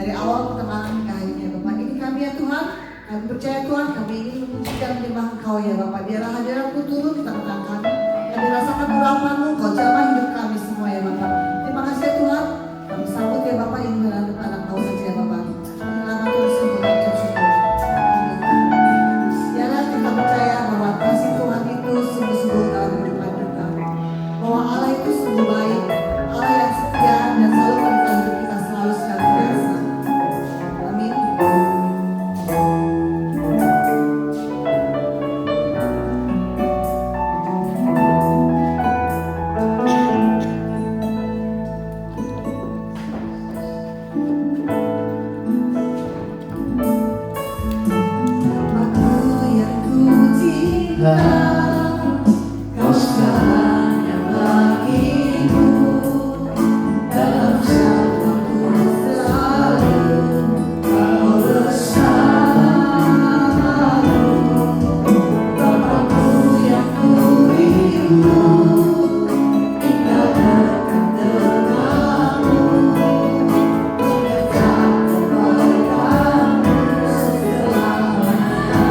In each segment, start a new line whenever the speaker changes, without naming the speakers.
dari awal pertengahan hingga akhirnya Bapak. Ini kami ya Tuhan, kami percaya Tuhan, kami ingin memuji dan menyembah Engkau ya Bapak. Biarlah hadirat-Mu turun di tengah-tengah kami. Kami rasakan urapan-Mu, Kau jamah hidup kami semua ya Bapak. Terima kasih ya Tuhan, kami sambut ya Bapak, ingin melalui anak Kau saja ya Bapak. Kami lama Tuhan sembuh dan syukur. Biarlah kita percaya bahwa kasih Tuhan itu sungguh-sungguh dalam kehidupan kita. Bahwa Allah itu sungguh baik, Allah yang setia dan selalu menyertai hidup kita selalu secara biasa. Amin. Aku yang ku cinta, Kau sayang bagiku. Dalam syafaqku selalu Kau bersamaku. Bapakku yang ku rindu, tinggal dekat denganmu. Mengejar kebaikanmu selamanya.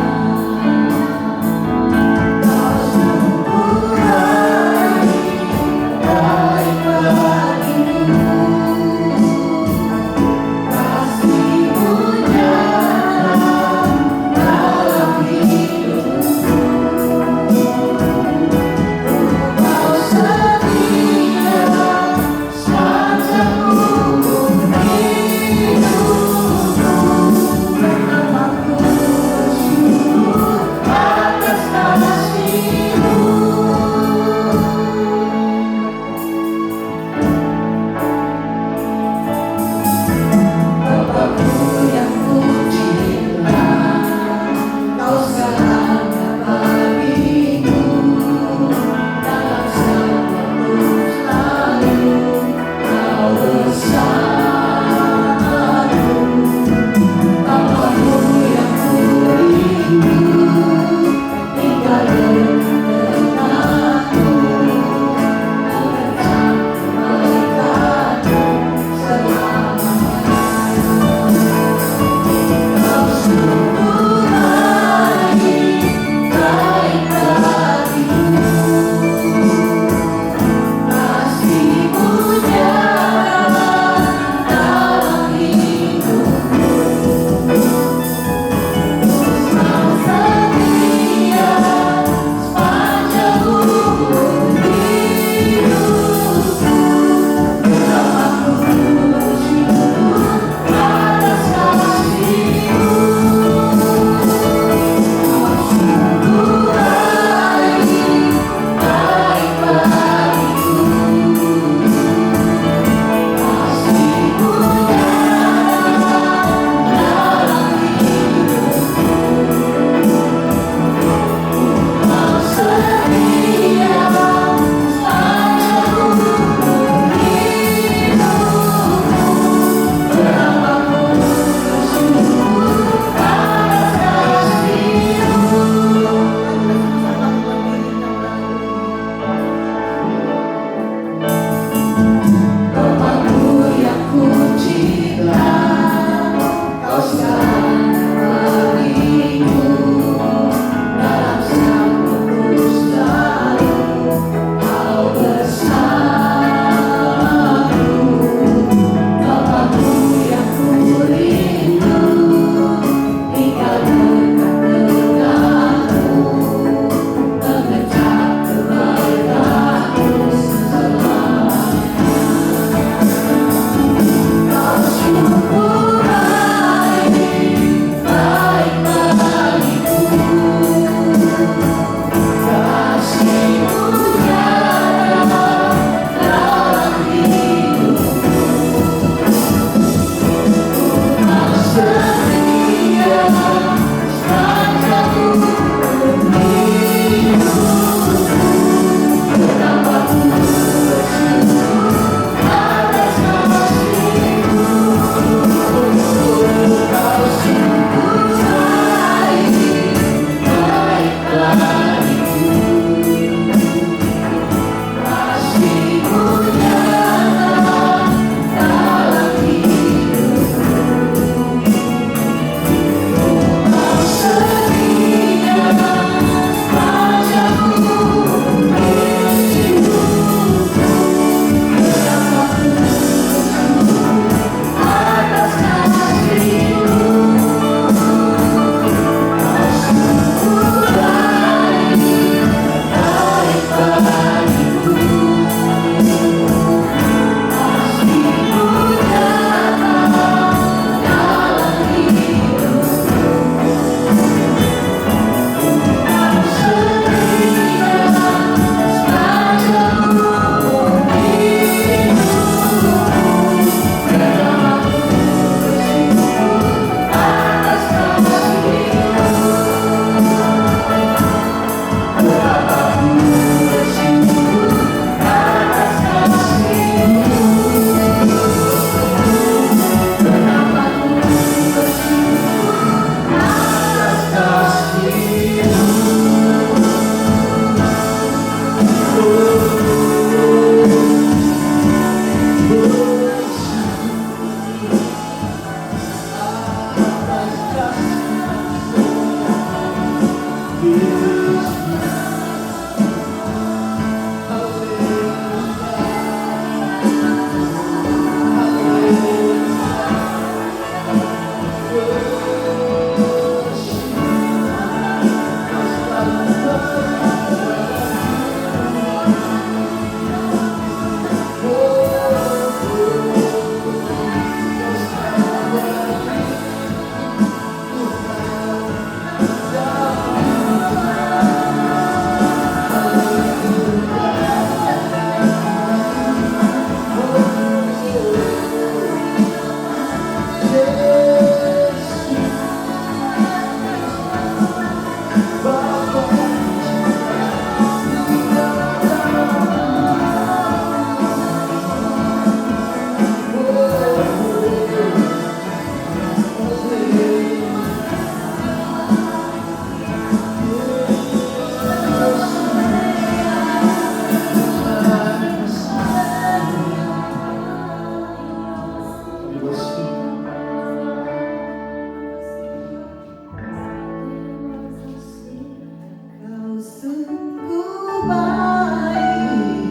Kau sungguh baik,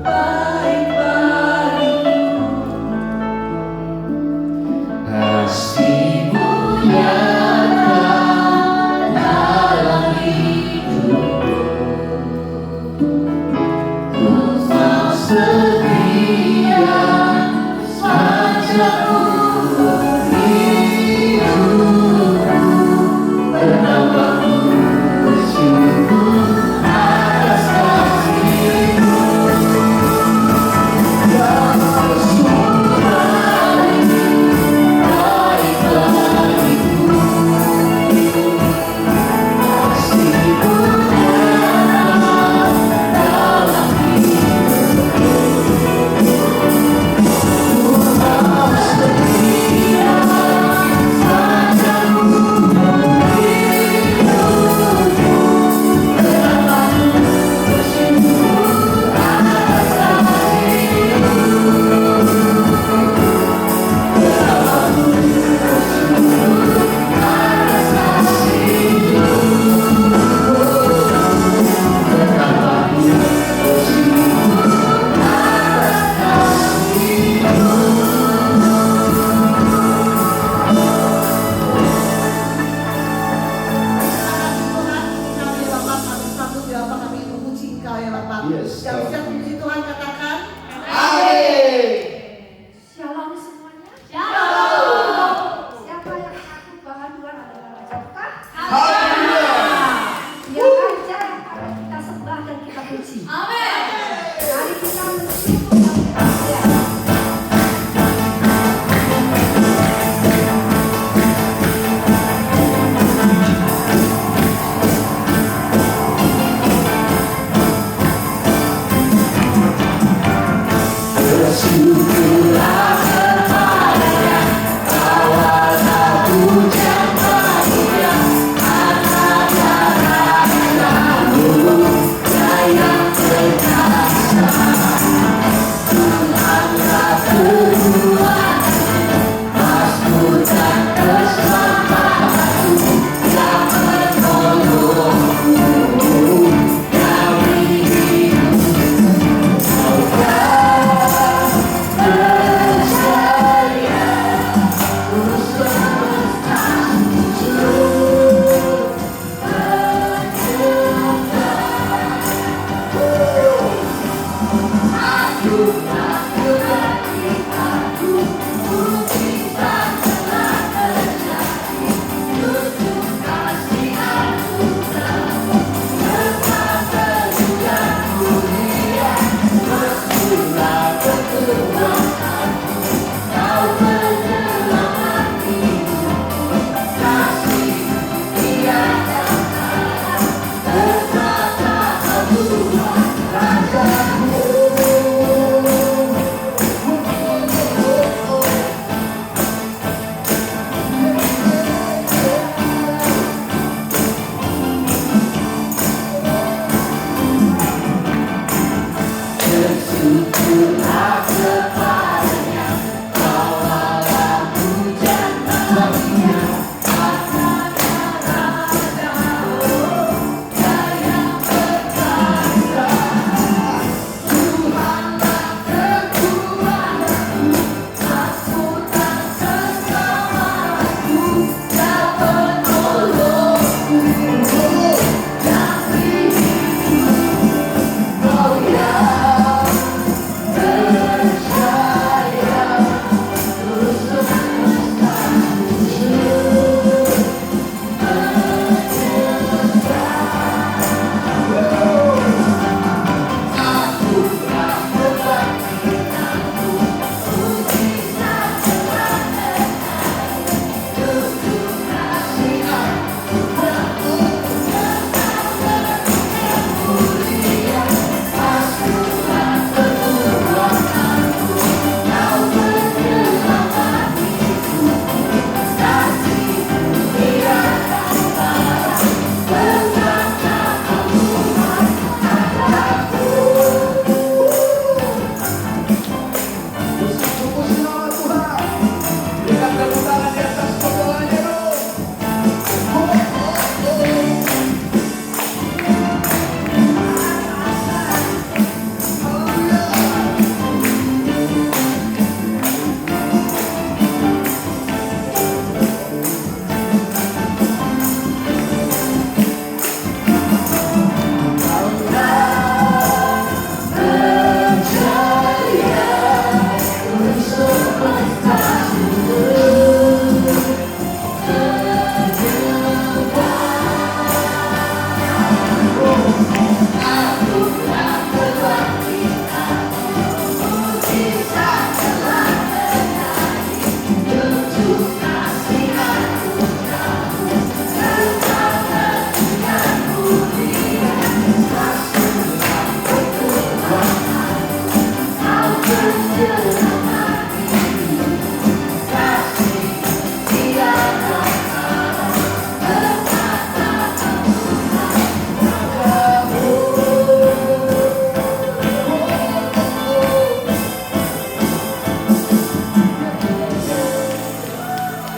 baik bagiku.
Kasih-Mu nyata dalam hidupku. Kau setia sepanjang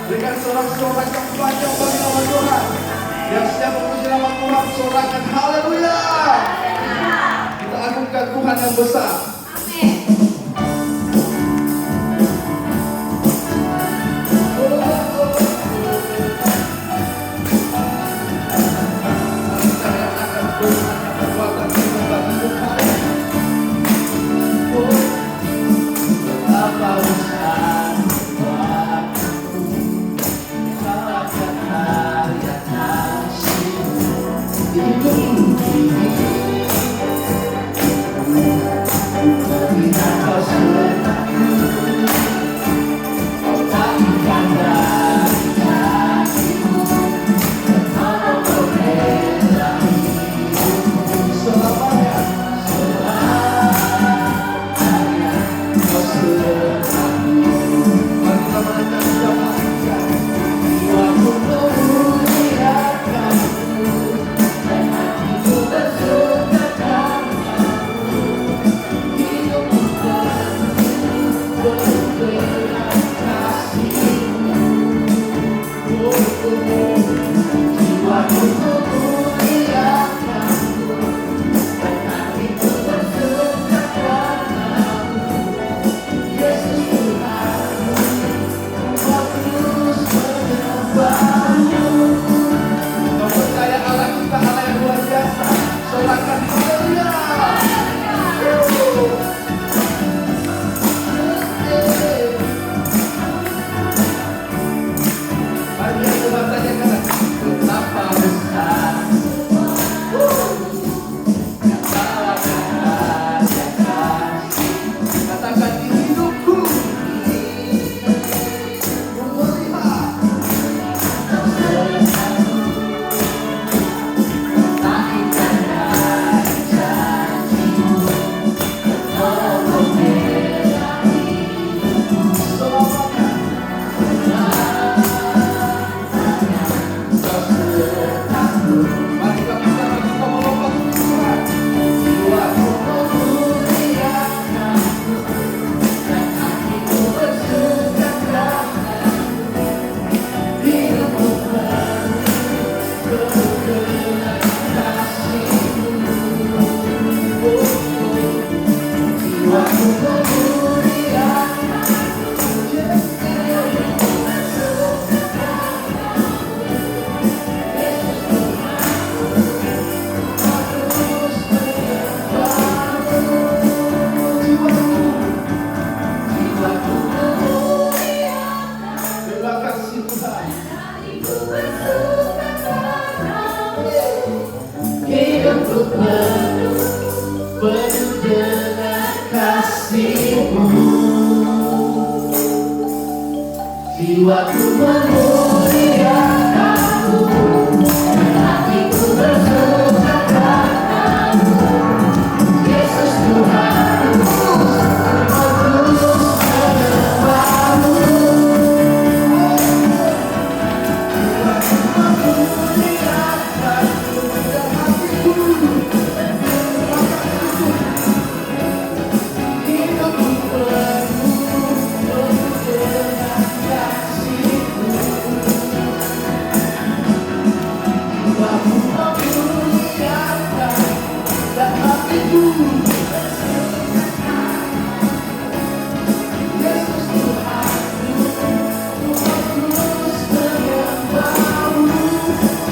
Berikan sorak-sorak yang panjang bagi nama Tuhan. Yang setiap memuji nama Tuhan, sorakan haleluya. Kita agungkan Tuhan yang besar.
Jiwaku memuliakanmu, dan hatiku bersuka padamu, Yesus Tuhanku, terus menyembahmu. Jiwaku memuliakanmu, dan hatiku hidupku penuh dengan kasih-Mu. Jiwaku memuliakan dan hatiku Yesus Tuhanku, terus menyembahmu.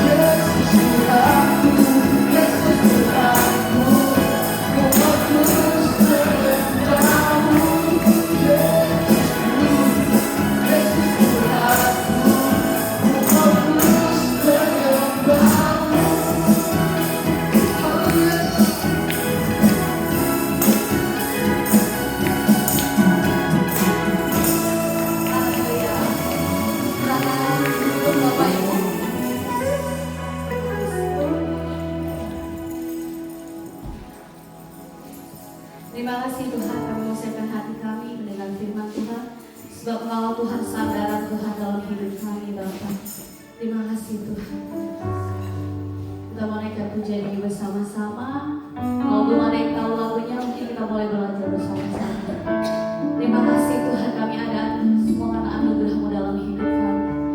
Yesus Tuhanku, Yesus Tuhanku, terus menyembahmu.
Terima kasih Tuhan, kami mengucapkan hati kami mendengar firman Tuhan, sebab Engkau Tuhan sandaran Tuhan dalam hidup kami Bapa. Terima kasih Tuhan. Kita mau naikkan pujian ini bersama-sama. Kalau belum ada yang tahu lagunya, mungkin kita boleh belajar bersama-sama. Terima kasih Tuhan, kami ada semua anugerah-Mu dalam hidup kami.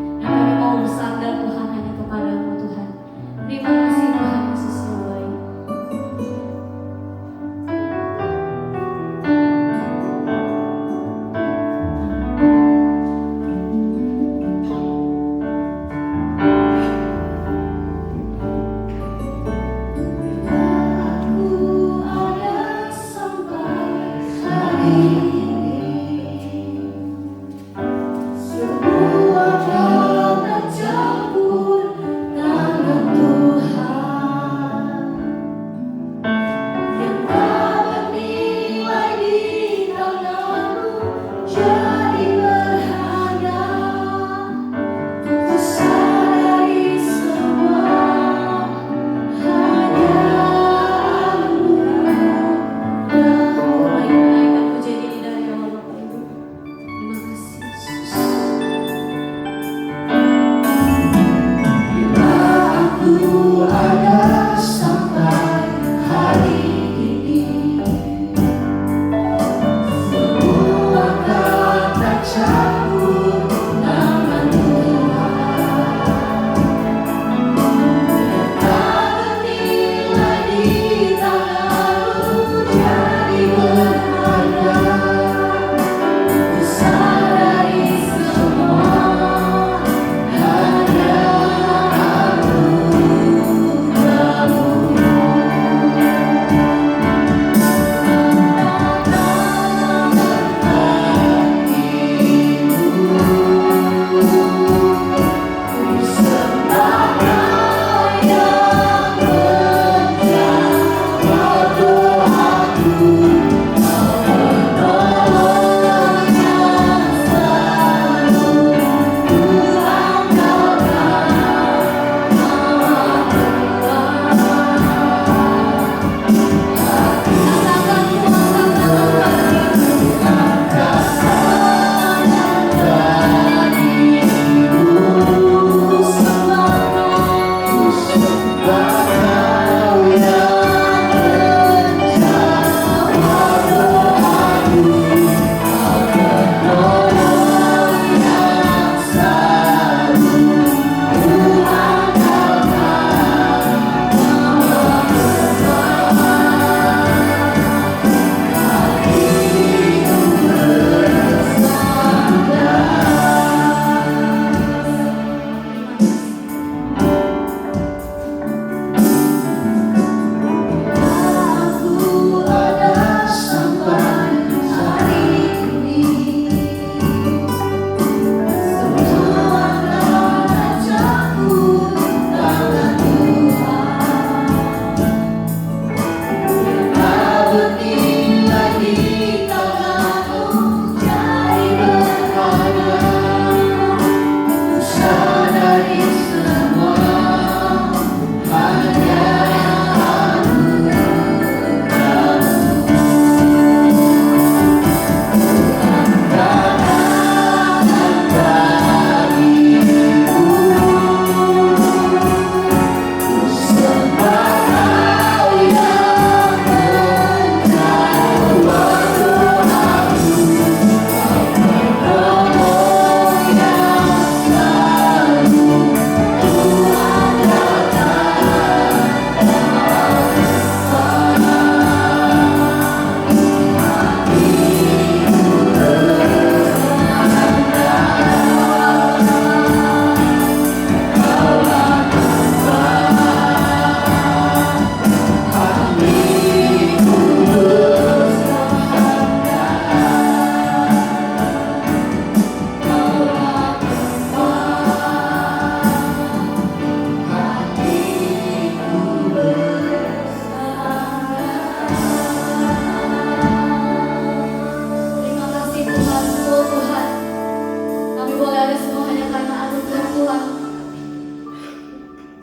karena anugerah Tuhan.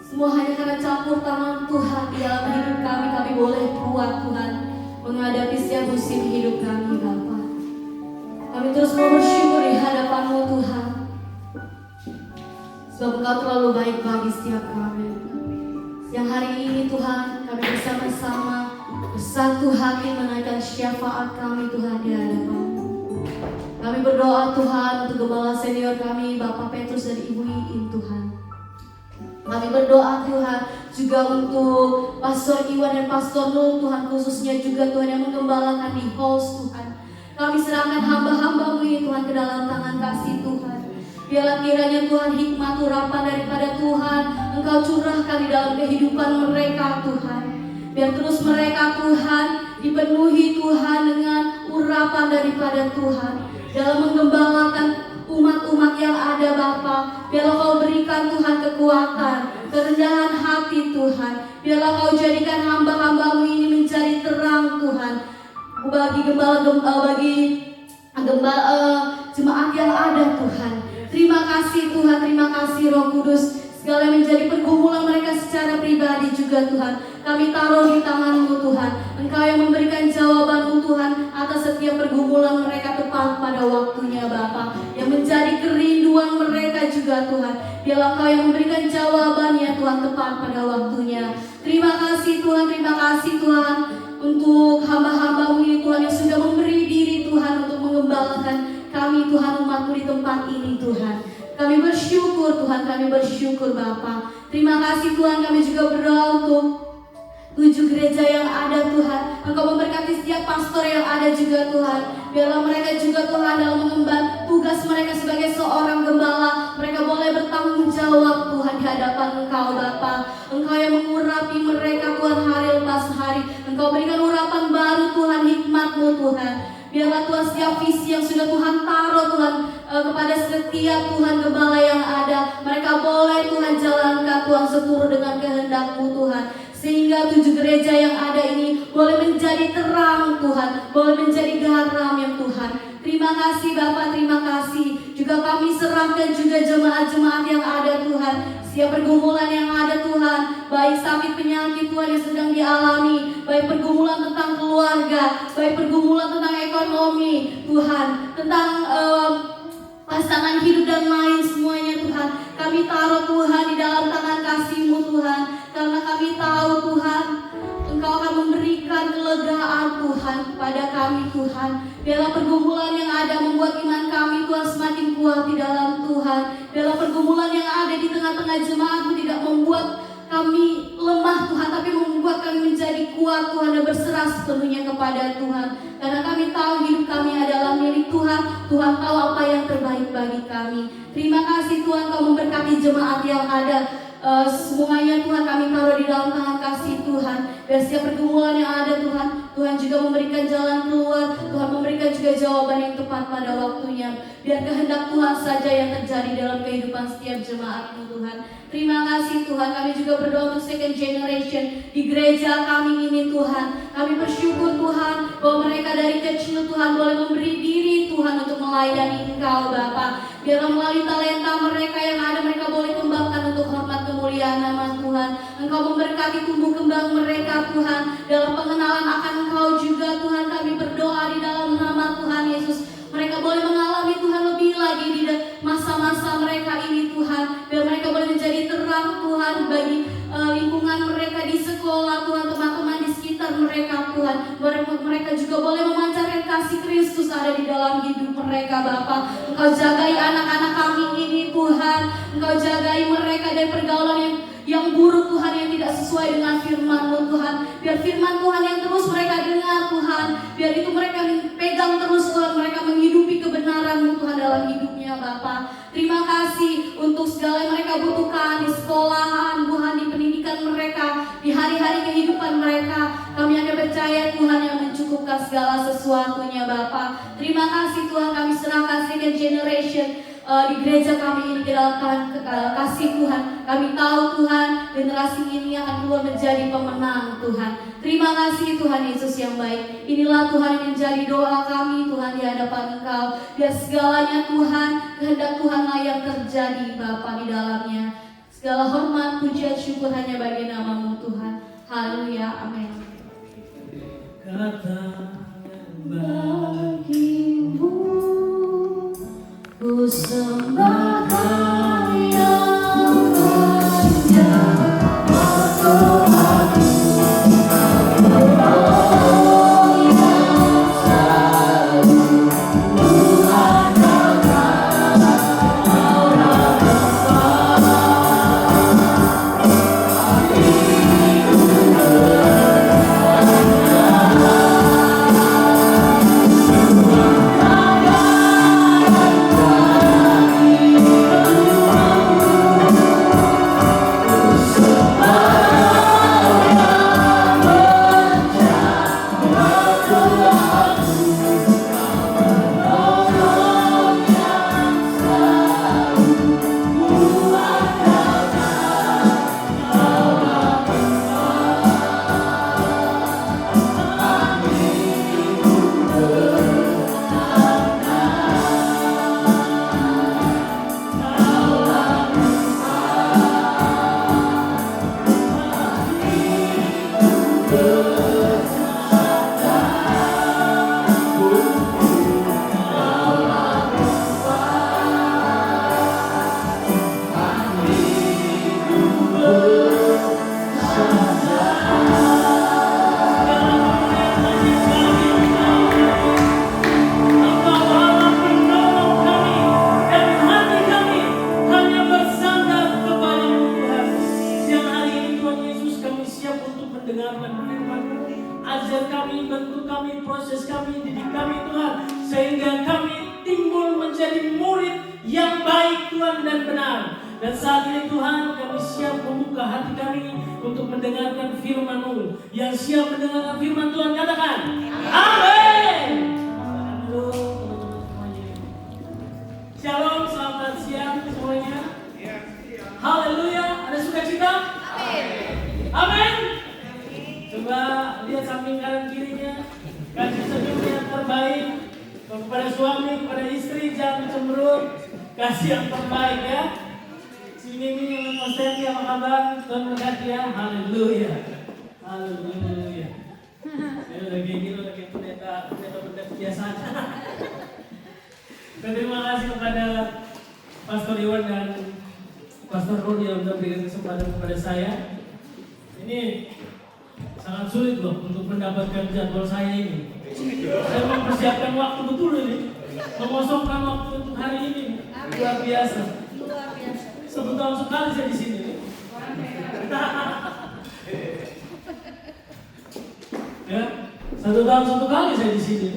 Semua hanya karena campur tangan Tuhan di dalam hidup kami. Kami boleh kuat Tuhan menghadapi setiap musim hidup kami Bapa. Kami terus mau bersyukur di hadapan-Mu Tuhan, sebab Engkau terlalu baik bagi setiap kami. Yang hari ini Tuhan kami bersama-sama bersatu hati menaikkan syafaat kami Tuhan di hadapan-Mu. Kami berdoa Tuhan untuk gembala senior kami Bapak Petrus dan Ibu Iin Tuhan. Kami berdoa Tuhan juga untuk Pastor Iwan dan Pastor Nul Tuhan, khususnya juga Tuhan yang menggembalakan di host Tuhan. Kami serahkan hamba-hamba-Mu ini Tuhan ke dalam tangan kasih Tuhan. Biarlah kiranya Tuhan hikmat urapan daripada Tuhan Engkau curahkan di dalam kehidupan mereka Tuhan. Biar terus mereka Tuhan dipenuhi Tuhan dengan urapan daripada Tuhan dalam menggembalakan umat-umat yang ada Bapa. Biarlah Kau berikan Tuhan kekuatan, kerendahan hati Tuhan. Biarlah Kau jadikan hamba-hamba-Mu ini menjadi terang Tuhan bagi jemaat yang ada Tuhan. Terima kasih Tuhan, terima kasih Roh Kudus. Segala yang menjadi pergumulan mereka secara pribadi juga Tuhan, kami taruh di tangan-Mu Tuhan. Engkau yang memberikan jawaban-Mu Tuhan atas setiap pergumulan mereka tepat pada waktunya Bapa. Yang menjadi kerinduan mereka juga Tuhan, biarlah Engkau yang memberikan jawabannya Tuhan tepat pada waktunya. Terima kasih Tuhan, terima kasih Tuhan untuk hamba-hamba-Mu ini Tuhan yang sudah memberi diri Tuhan untuk mengembalakan kami Tuhan umat-Mu di tempat ini Tuhan. Kami bersyukur Tuhan, kami bersyukur Bapa. Terima kasih Tuhan, kami juga berdoa untuk 7 gereja yang ada Tuhan. Engkau memberkati setiap pastor yang ada juga Tuhan. Biarlah mereka juga Tuhan dalam mengemban tugas mereka sebagai seorang gembala, mereka boleh bertanggung jawab Tuhan di hadapan Engkau Bapa. Engkau yang mengurapi mereka Tuhan hari lepas hari. Engkau berikan urapan baru Tuhan, hikmat-Mu Tuhan. Biarlah Tuhan setiap visi yang sudah Tuhan taruh Tuhan kepada setiap Tuhan gembala yang ada, mereka boleh Tuhan jalankan Tuhan seturut dengan kehendak-Mu Tuhan. Sehingga 7 gereja yang ada ini boleh menjadi terang Tuhan, boleh menjadi garam yang Tuhan. Terima kasih Bapak, terima kasih. Juga kami serahkan juga jemaat-jemaat yang ada Tuhan. Setiap pergumulan yang ada Tuhan, baik sakit penyakit Tuhan yang sedang dialami, baik pergumulan tentang keluarga, baik pergumulan tentang ekonomi Tuhan, tentang pasangan hidup dan lain semuanya Tuhan. Kami taruh Tuhan di dalam tangan kasih-Mu Tuhan, karena kami tahu Tuhan Engkau akan memberikan kelegaan Tuhan kepada kami Tuhan. Biarlah pergumulan yang ada membuat iman kami Tuhan semakin kuat di dalam Tuhan. Biarlah pergumulan yang ada di tengah-tengah jemaat-Mu tidak membuat kami lemah Tuhan, tapi membuat kami menjadi kuat Tuhan dan berserah sepenuhnya kepada Tuhan. Karena kami tahu hidup kami adalah milik Tuhan. Tuhan tahu apa yang terbaik bagi kami. Terima kasih Tuhan, Kau memberkati jemaat yang ada. Semuanya Tuhan kami taruh di dalam tangan kasih Tuhan. Biar setiap pergumulan yang ada Tuhan, Tuhan juga memberikan jalan keluar. Tuhan memberikan juga jawaban yang tepat pada waktunya. Biar kehendak Tuhan saja yang terjadi dalam kehidupan setiap jemaat-Mu Tuhan. Terima kasih Tuhan, kami juga berdoa untuk second generation di gereja kami ini Tuhan. Kami bersyukur Tuhan bahwa mereka dari kecil Tuhan boleh memberi diri Tuhan untuk melayani Engkau Bapa. Biarlah melalui talenta mereka yang ada, mereka boleh kembangkan untuk hormat kemuliaan nama Tuhan. Engkau memberkati tumbuh kembang mereka Tuhan dalam pengenalan akan Engkau juga Tuhan. Kami berdoa di dalam nama Tuhan Yesus, mereka boleh mengalami Tuhan lebih lagi di masa-masa mereka ini Tuhan. Biar mereka boleh menjadi terang Tuhan bagi lingkungan mereka di sekolah Tuhan, teman-teman di sekitar mereka Tuhan. Mereka juga boleh memancarkan kasih Kristus ada di dalam hidup mereka Bapa. Engkau jagai anak-anak kami ini Tuhan. Engkau jagai mereka dari pergaulan yang buruk Tuhan, yang tidak sesuai dengan firman-Mu Tuhan. Biar firman Tuhan yang terus mereka dengar Tuhan, biar itu mereka pegang terus Tuhan. Mereka menghidupi kebenaran-Mu Tuhan dalam hidupnya Bapa. Terima kasih untuk segala yang mereka butuhkan di sekolahan Tuhan, di pendidikan mereka, di hari-hari kehidupan mereka. Kami akan percaya Tuhan yang mencukupkan segala sesuatunya Bapa. Terima kasih Tuhan, kami serahkan second generation di gereja kami ini di dalam kasih Tuhan. Kami tahu Tuhan, generasi ini akan keluar menjadi pemenang Tuhan. Terima kasih Tuhan Yesus yang baik. Inilah Tuhan yang menjadi doa kami Tuhan di hadapan Engkau. Biar segalanya Tuhan, kehendak Tuhanlah yang terjadi Bapa di dalamnya. Segala hormat, pujian, syukur hanya bagi nama-Mu Tuhan. Haleluya, amin.
Kata bagimu ku sembah yang panjang waktu aku terima kasih kepada Pastor Iwan dan Pastor Rudi yang sudah berikan kesempatan kepada saya. Ini sangat sulit loh untuk mendapatkan jadwal saya ini. Saya mempersiapkan waktu betul ini, mengosongkan waktu untuk hari ini. Luar biasa. 1 tahun sekali saya di sini. Ya, 1 tahun 1 kali saya di sini.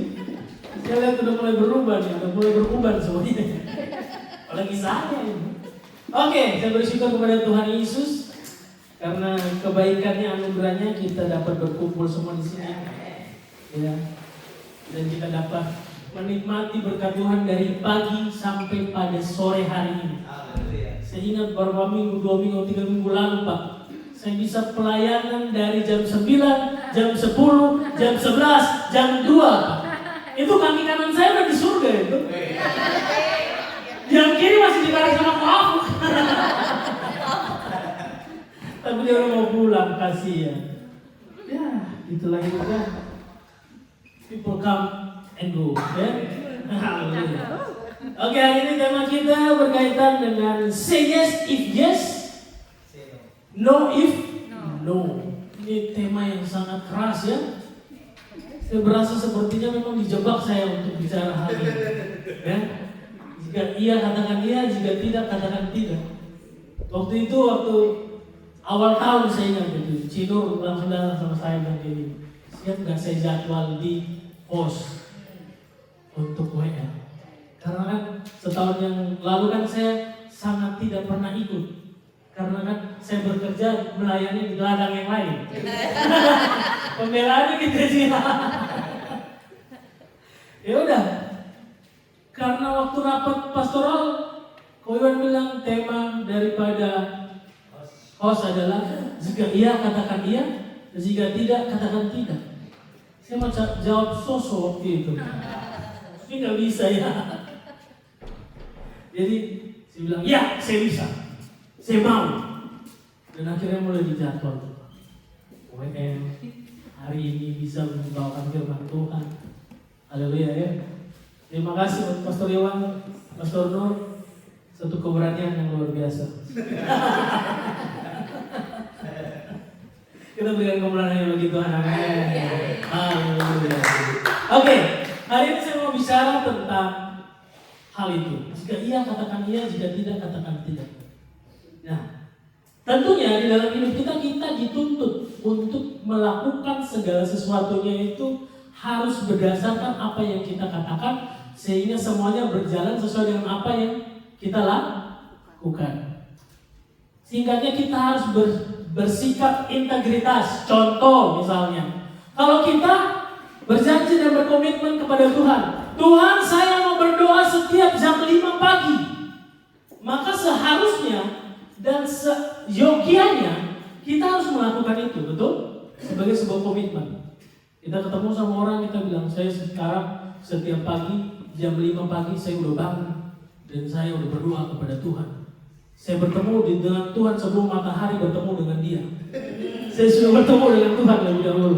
Saya lihat udah mulai berubah nih, udah mulai beruban semuanya. Apalagi saya ini. Oke, saya bersyukur kepada Tuhan Yesus karena kebaikannya, anugerahnya kita dapat berkumpul semua di sini. Ya. Dan kita dapat menikmati berkat Tuhan dari pagi sampai pada sore hari ini. Saya ingat beberapa minggu, 2 minggu, 3 minggu lalu Pak, saya bisa pelayanan dari jam 9, jam 10, jam 11, jam 2 Pak. Itu kaki kanan saya udah di surga itu. Yang kiri masih ditarik sama aku. Tapi dia udah mau pulang, kasihan. Ya, itulah hidupnya. People come and go, ya. Haleluya. Oke, hari ini tema kita berkaitan dengan say yes if yes, no if no. Ini tema yang sangat keras ya. Saya berasa sepertinya memang dijebak saya untuk bicara hal ini. Ya. Jika iya katakan iya, jika tidak katakan tidak. Waktu awal tahun saya ingat itu, Cino langsung datang sama saya bilang gini, siap nggak saya jadwal di pos untuk WL? Karena kan setahun yang lalu kan saya sangat tidak pernah ikut. Karena kan saya bekerja melayani di ladang yang lain. Pembelaannya gitu sih. Ya udah. Karena waktu rapat pastoral Ko Iwan bilang tema daripada host adalah jika iya katakan iya, jika tidak katakan tidak. Saya mau jawab sosok waktu itu. Ini nggak bisa ya. Jadi saya bilang ya saya bisa, saya mau. Dan akhirnya mulai dijadwal. WM hari ini bisa membawakan firman Tuhan. Haleluya ya. Terima kasih Pastor Iwan, Pastor Nur, satu keberanian yang luar biasa. Kita berikan keberanian bagi Tuhan. Amin. Haleluya. Oke, hari ini saya mau bicara tentang hal itu. Jika iya katakan iya, jika tidak katakan tidak. Nah, tentunya di dalam hidup kita dituntut untuk melakukan segala sesuatunya itu harus berdasarkan apa yang kita katakan, sehingga semuanya berjalan sesuai dengan apa yang kita lakukan. Singkatnya kita harus bersikap integritas. Contoh misalnya, kalau kita berjanji dan berkomitmen kepada Tuhan, Tuhan saya mau berdoa setiap jam 5 pagi, maka seharusnya dan seyogianya kita harus melakukan itu, betul? Sebagai sebuah komitmen. Kita ketemu sama orang, kita bilang, saya sekarang setiap pagi jam 5 pagi saya udah bangun dan saya udah berdoa kepada Tuhan. Saya bertemu dengan Tuhan sebelum matahari bertemu dengan Dia. Saya sudah bertemu dengan Tuhan lebih dahulu.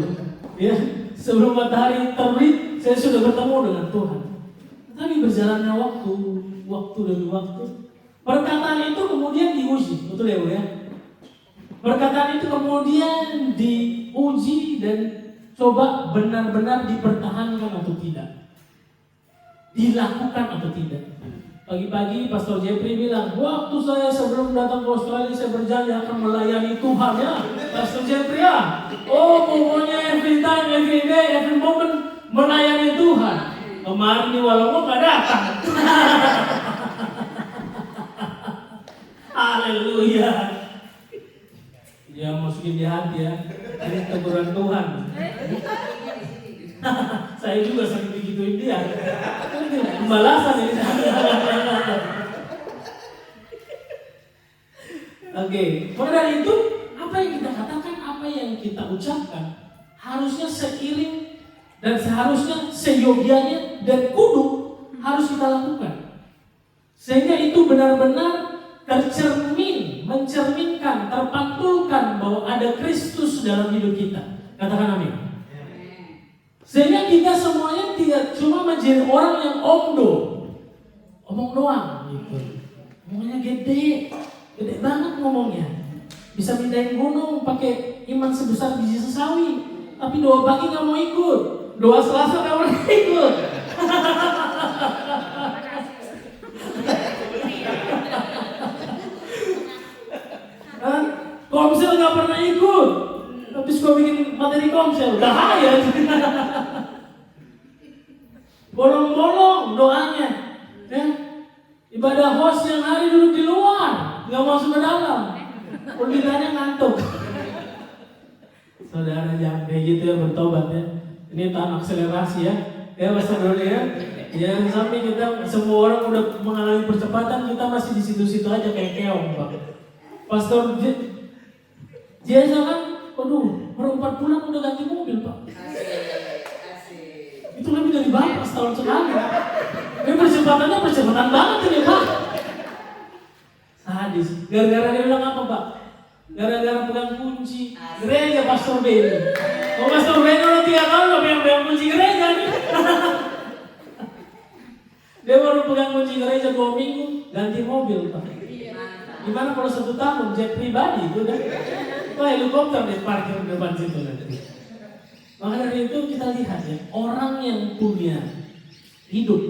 Ya, sebelum matahari terbit, saya sudah bertemu dengan Tuhan. Tapi berjalannya waktu demi waktu, perkataan itu kemudian diuji, betul ya Bu ya? Perkataan itu kemudian diuji dan coba benar-benar dipertahankan atau tidak, dilakukan atau tidak. Pagi-pagi Pastor Jeffrey bilang, waktu saya sebelum datang ke Australia saya berjanji akan melayani Tuhan ya, Pastor Jeffrey ya. Oh pokoknya every time, every day, every moment melayani Tuhan. Kemarin di Walongo gak datang. Haleluya. Dia masukin di hati ya. Ini teguran Tuhan. Saya juga sering digituin dia. Pembalasan ini. Oke, maka dari itu apa yang kita katakan, apa yang kita ucapkan harusnya seiring dan seharusnya seyogianya dan kudu harus kita lakukan. Sehingga itu benar-benar mencerminkan, terpantulkan bahwa ada Kristus dalam hidup kita. Katakan amin. Sehingga kita semuanya tidak cuma menjadi orang yang omong doang gitu. Ngomongnya gede banget ngomongnya. Bisa pindahin gunung pakai iman sebesar biji sesawi, tapi doa pagi nggak mau ikut, doa Selasa nggak mau ikut. Komsel nggak pernah ikut, tapi suka bikin materi komsel, bahaya. Bolong-bolong doanya, ya. Ibadah host yang hari duduk di luar, nggak masuk ke dalam, pembinanya ngantuk. Saudara jangan kayak gitu ya, bertobat ya. Ini tahap akselerasi ya, ya Pastor Doni ya. Jangan sampai kita semua orang udah mengalami percepatan, kita masih di situ-situ aja kayak keong, Pak. Pastor Jeza kan, waduh, baru 4 bulan udah ganti mobil Pak. Itu lebih dari Bapak setahun sekali. Ini percepatan banget ini Pak. Sadis. Gara-gara dia bilang apa Pak? Gara-gara pegang kunci gereja Pastor Benny. Oh Pastor Benny udah 3 tahun gak pegang kunci gereja nih. Dia baru pegang kunci gereja 2 minggu, ganti mobil Pak. Gimana kalau 1 tahun jet pribadi itu kan? Wah helikopter deh parkir di depan situ nanti. Maka dari itu kita lihat ya, orang yang punya hidup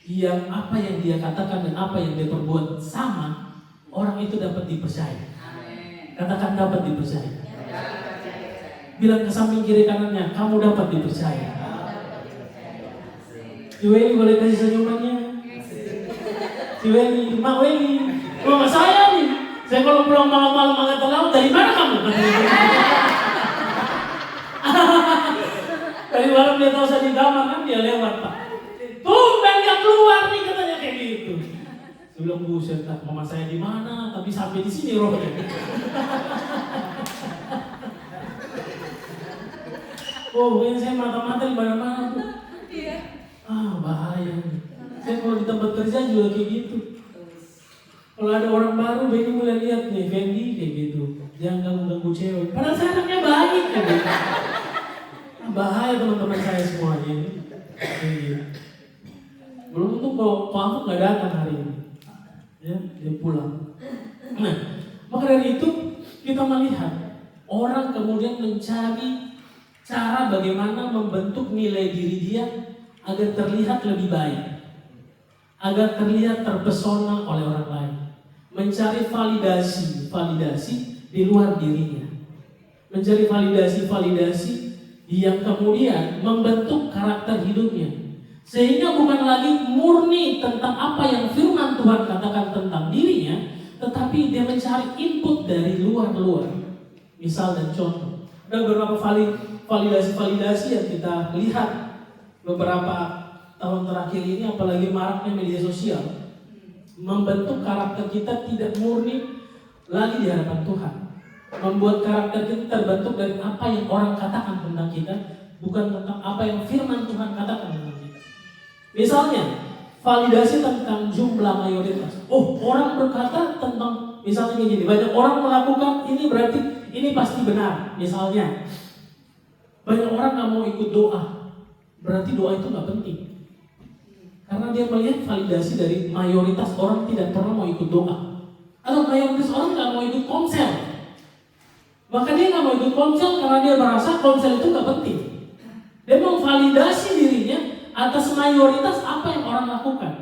yang apa yang dia katakan dan apa yang dia perbuat sama, orang itu dapat dipercaya. Katakan dapat dipercaya. Bilang ke samping kiri kanannya, kamu dapat dipercaya. Si Weli boleh kasih senyumannya. Si Weli, Mak Weli, mama saya nih. Saya kalau pulang malam-malam angkat laut, dari mana kamu? Dari malam dia tahu saya di kamar kan dia lewat Pak. Tumben gak keluar nih katanya kayak gitu. Dia bilang, buset lah, mama saya di mana? Tapi sampai di sini rohnya. Oh, pokoknya saya mata-mata di mana-mana tuh. Bahaya nih. Saya kalau di tempat kerja juga kayak gitu. Kalau ada orang baru, Benny mulai lihat nih, Fendi kayak gitu. Jangan ganggu cewek. Padahal saya anaknya baik kayak gitu. Bahaya teman-teman saya semuanya ini. Kayak gitu. Belum tentu kalau aku nggak datang hari ini. Ya, dia pulang. Nah, maka dari itu kita melihat orang kemudian mencari cara bagaimana membentuk nilai diri dia agar terlihat lebih baik, agar terlihat terpesona oleh orang lain, mencari validasi di luar dirinya, mencari validasi yang kemudian membentuk karakter hidupnya, sehingga bukan lagi murni tentang apa yang firman Tuhan katakan tentang dirinya, tetapi dia mencari input dari luar. Misal dan contoh, ada beberapa validasi yang kita lihat beberapa tahun terakhir ini, apalagi maraknya media sosial, membentuk karakter kita tidak murni lagi di hadapan Tuhan, membuat karakter kita terbentuk dari apa yang orang katakan tentang kita, bukan tentang apa yang firman Tuhan katakan tentang kita. Misalnya, validasi tentang jumlah mayoritas. Orang berkata tentang, misalnya kayak gini, banyak orang melakukan ini berarti ini pasti benar. Misalnya, banyak orang gak mau ikut doa, berarti doa itu gak penting. Karena dia melihat validasi dari mayoritas orang tidak pernah mau ikut doa, atau mayoritas orang gak mau ikut konsel. Maka dia gak mau ikut konsel karena dia merasa konsel itu gak penting. Dia mau validasi dirinya atas mayoritas apa yang orang lakukan,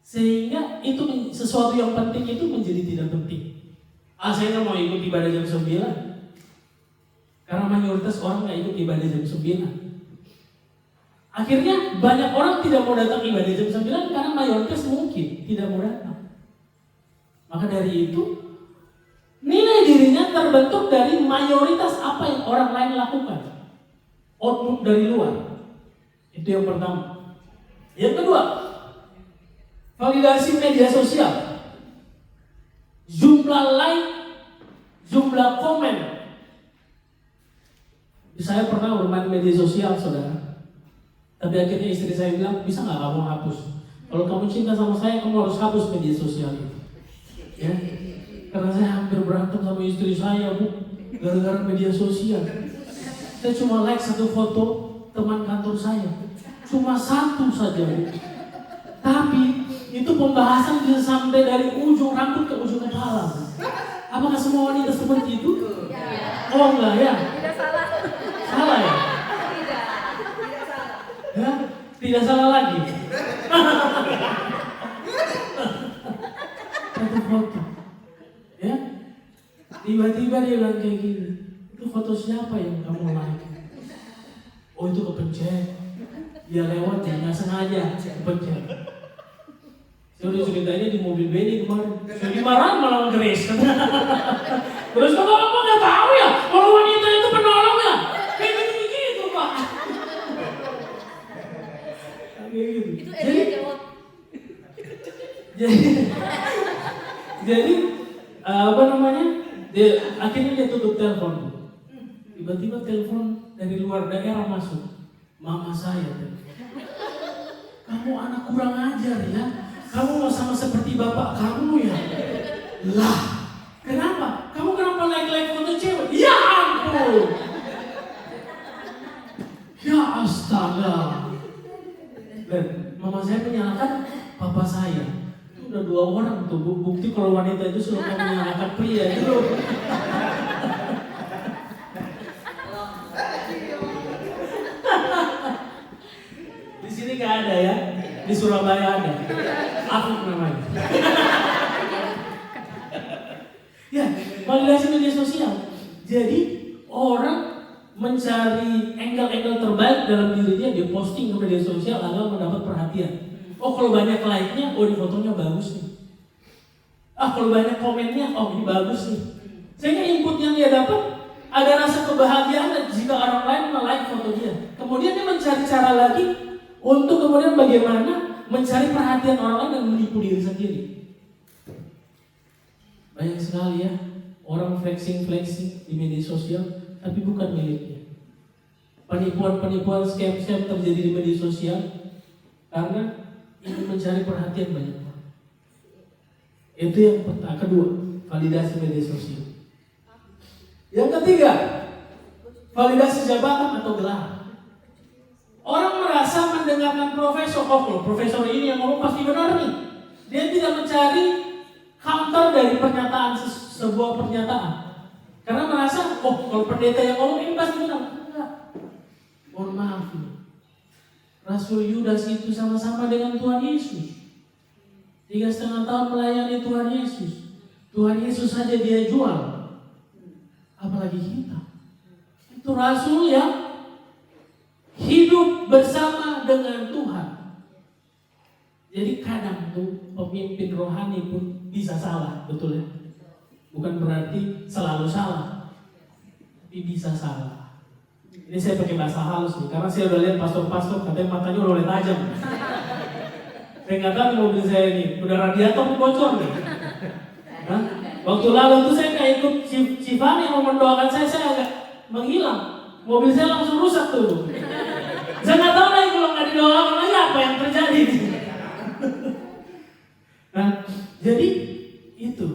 sehingga itu sesuatu yang penting itu menjadi tidak penting. Saya gak mau ikut ibadah jam 9 karena mayoritas orang gak ikut ibadah jam 9. Akhirnya banyak orang tidak mau datang ibadah jam 9 karena mayoritas mungkin tidak mau datang. Maka dari itu, nilai dirinya terbentuk dari mayoritas apa yang orang lain lakukan, output dari luar. Itu yang pertama. Yang kedua, validasi media sosial. Jumlah like, jumlah komen. Saya pernah bermain media sosial, saudara. Tapi akhirnya istri saya bilang, bisa nggak kamu hapus? Kalau kamu cinta sama saya, kamu harus hapus media sosial itu. Ya, karena saya hampir berantem sama istri saya, Bu, gara-gara media sosial. Saya cuma like satu foto teman kantor saya, cuma satu saja, Bu. Tapi itu pembahasan bisa sampai dari ujung rambut ke ujung kepala. Apakah semua wanita seperti itu? Oh enggak ya?
Tidak salah.
Salah ya? Ya, tidak salah lagi. Satu foto, ya. Tiba-tiba dia bilang kayak gini, itu foto siapa yang kamu like? Oh itu kepencet. Dia lewat ya, nggak sengaja kepencet. Saya udah ceritanya di mobil Benny kemarin. Saya dimarahin malah ngeres. Terus kok kamu nggak tahu ya kalau wanita itu penolong ya? Kayak gitu Pak. Kayak gitu.
Itu Elia jawab.
Jadi apa namanya? Akhirnya dia tutup telepon. Tiba-tiba telepon dari luar daerah masuk. Mama saya. Kamu anak kurang ajar ya. Kamu mau sama seperti bapak kamu ya? Lah, kenapa? Kamu kenapa like foto cewek? Ya ampun. Ya astaga. Dan mama saya menyalahkan papa saya. Itu udah 2 orang tuh. Bukti kalau wanita itu suka menyalahkan pria itu. Di sini nggak ada ya. Di Surabaya ada. Afif namanya. Ya, validasi media sosial. Jadi orang mencari angle-angle terbaik dalam dirinya, dia posting ke media sosial agar mendapat perhatian. Oh kalau banyak like-nya, oh ini fotonya bagus nih. Kalau banyak komennya, oh ini bagus nih. Sehingga input yang dia dapat ada rasa kebahagiaan jika orang lain nge-like foto dia. Kemudian dia mencari cara lagi untuk kemudian bagaimana mencari perhatian orang lain dan menipu diri sendiri. Banyak sekali ya orang flexing di media sosial, tapi bukan miliknya. Penipuan, scam terjadi di media sosial karena ingin mencari perhatian banyak orang. Itu yang kedua, validasi media sosial. Yang ketiga, validasi jabatan atau gelar. Orang merasa mendengarkan profesor, kalau profesor ini yang ngomong pasti benar nih. Dia tidak mencari counter dari pernyataan sebuah pernyataan. Karena merasa, kalau pendeta yang ngomong ini pasti benar. Enggak. Mohon maaf nih. Rasul Yudas itu sama-sama dengan Tuhan Yesus. 3,5 tahun melayani Tuhan Yesus. Tuhan Yesus saja dia jual. Apalagi kita. Itu rasul yang hidup bersama dengan Tuhan. Jadi kadang tuh pemimpin rohani pun bisa salah, betul ya? Bukan berarti selalu salah, tapi bisa salah. Ini saya pakai bahasa halus nih, karena saya udah lihat pastor-pastor katanya matanya udah mulai tajam. Saya nggak tahu mobil saya ini udah radiator bocor nih. Hah? Waktu lalu tuh saya kayak ikut Cifani yang mau mendoakan saya agak menghilang. Mobil saya langsung rusak tuh. Saya nggak tahu lagi kalau nggak didoakan lagi apa yang terjadi. Nah, jadi itu.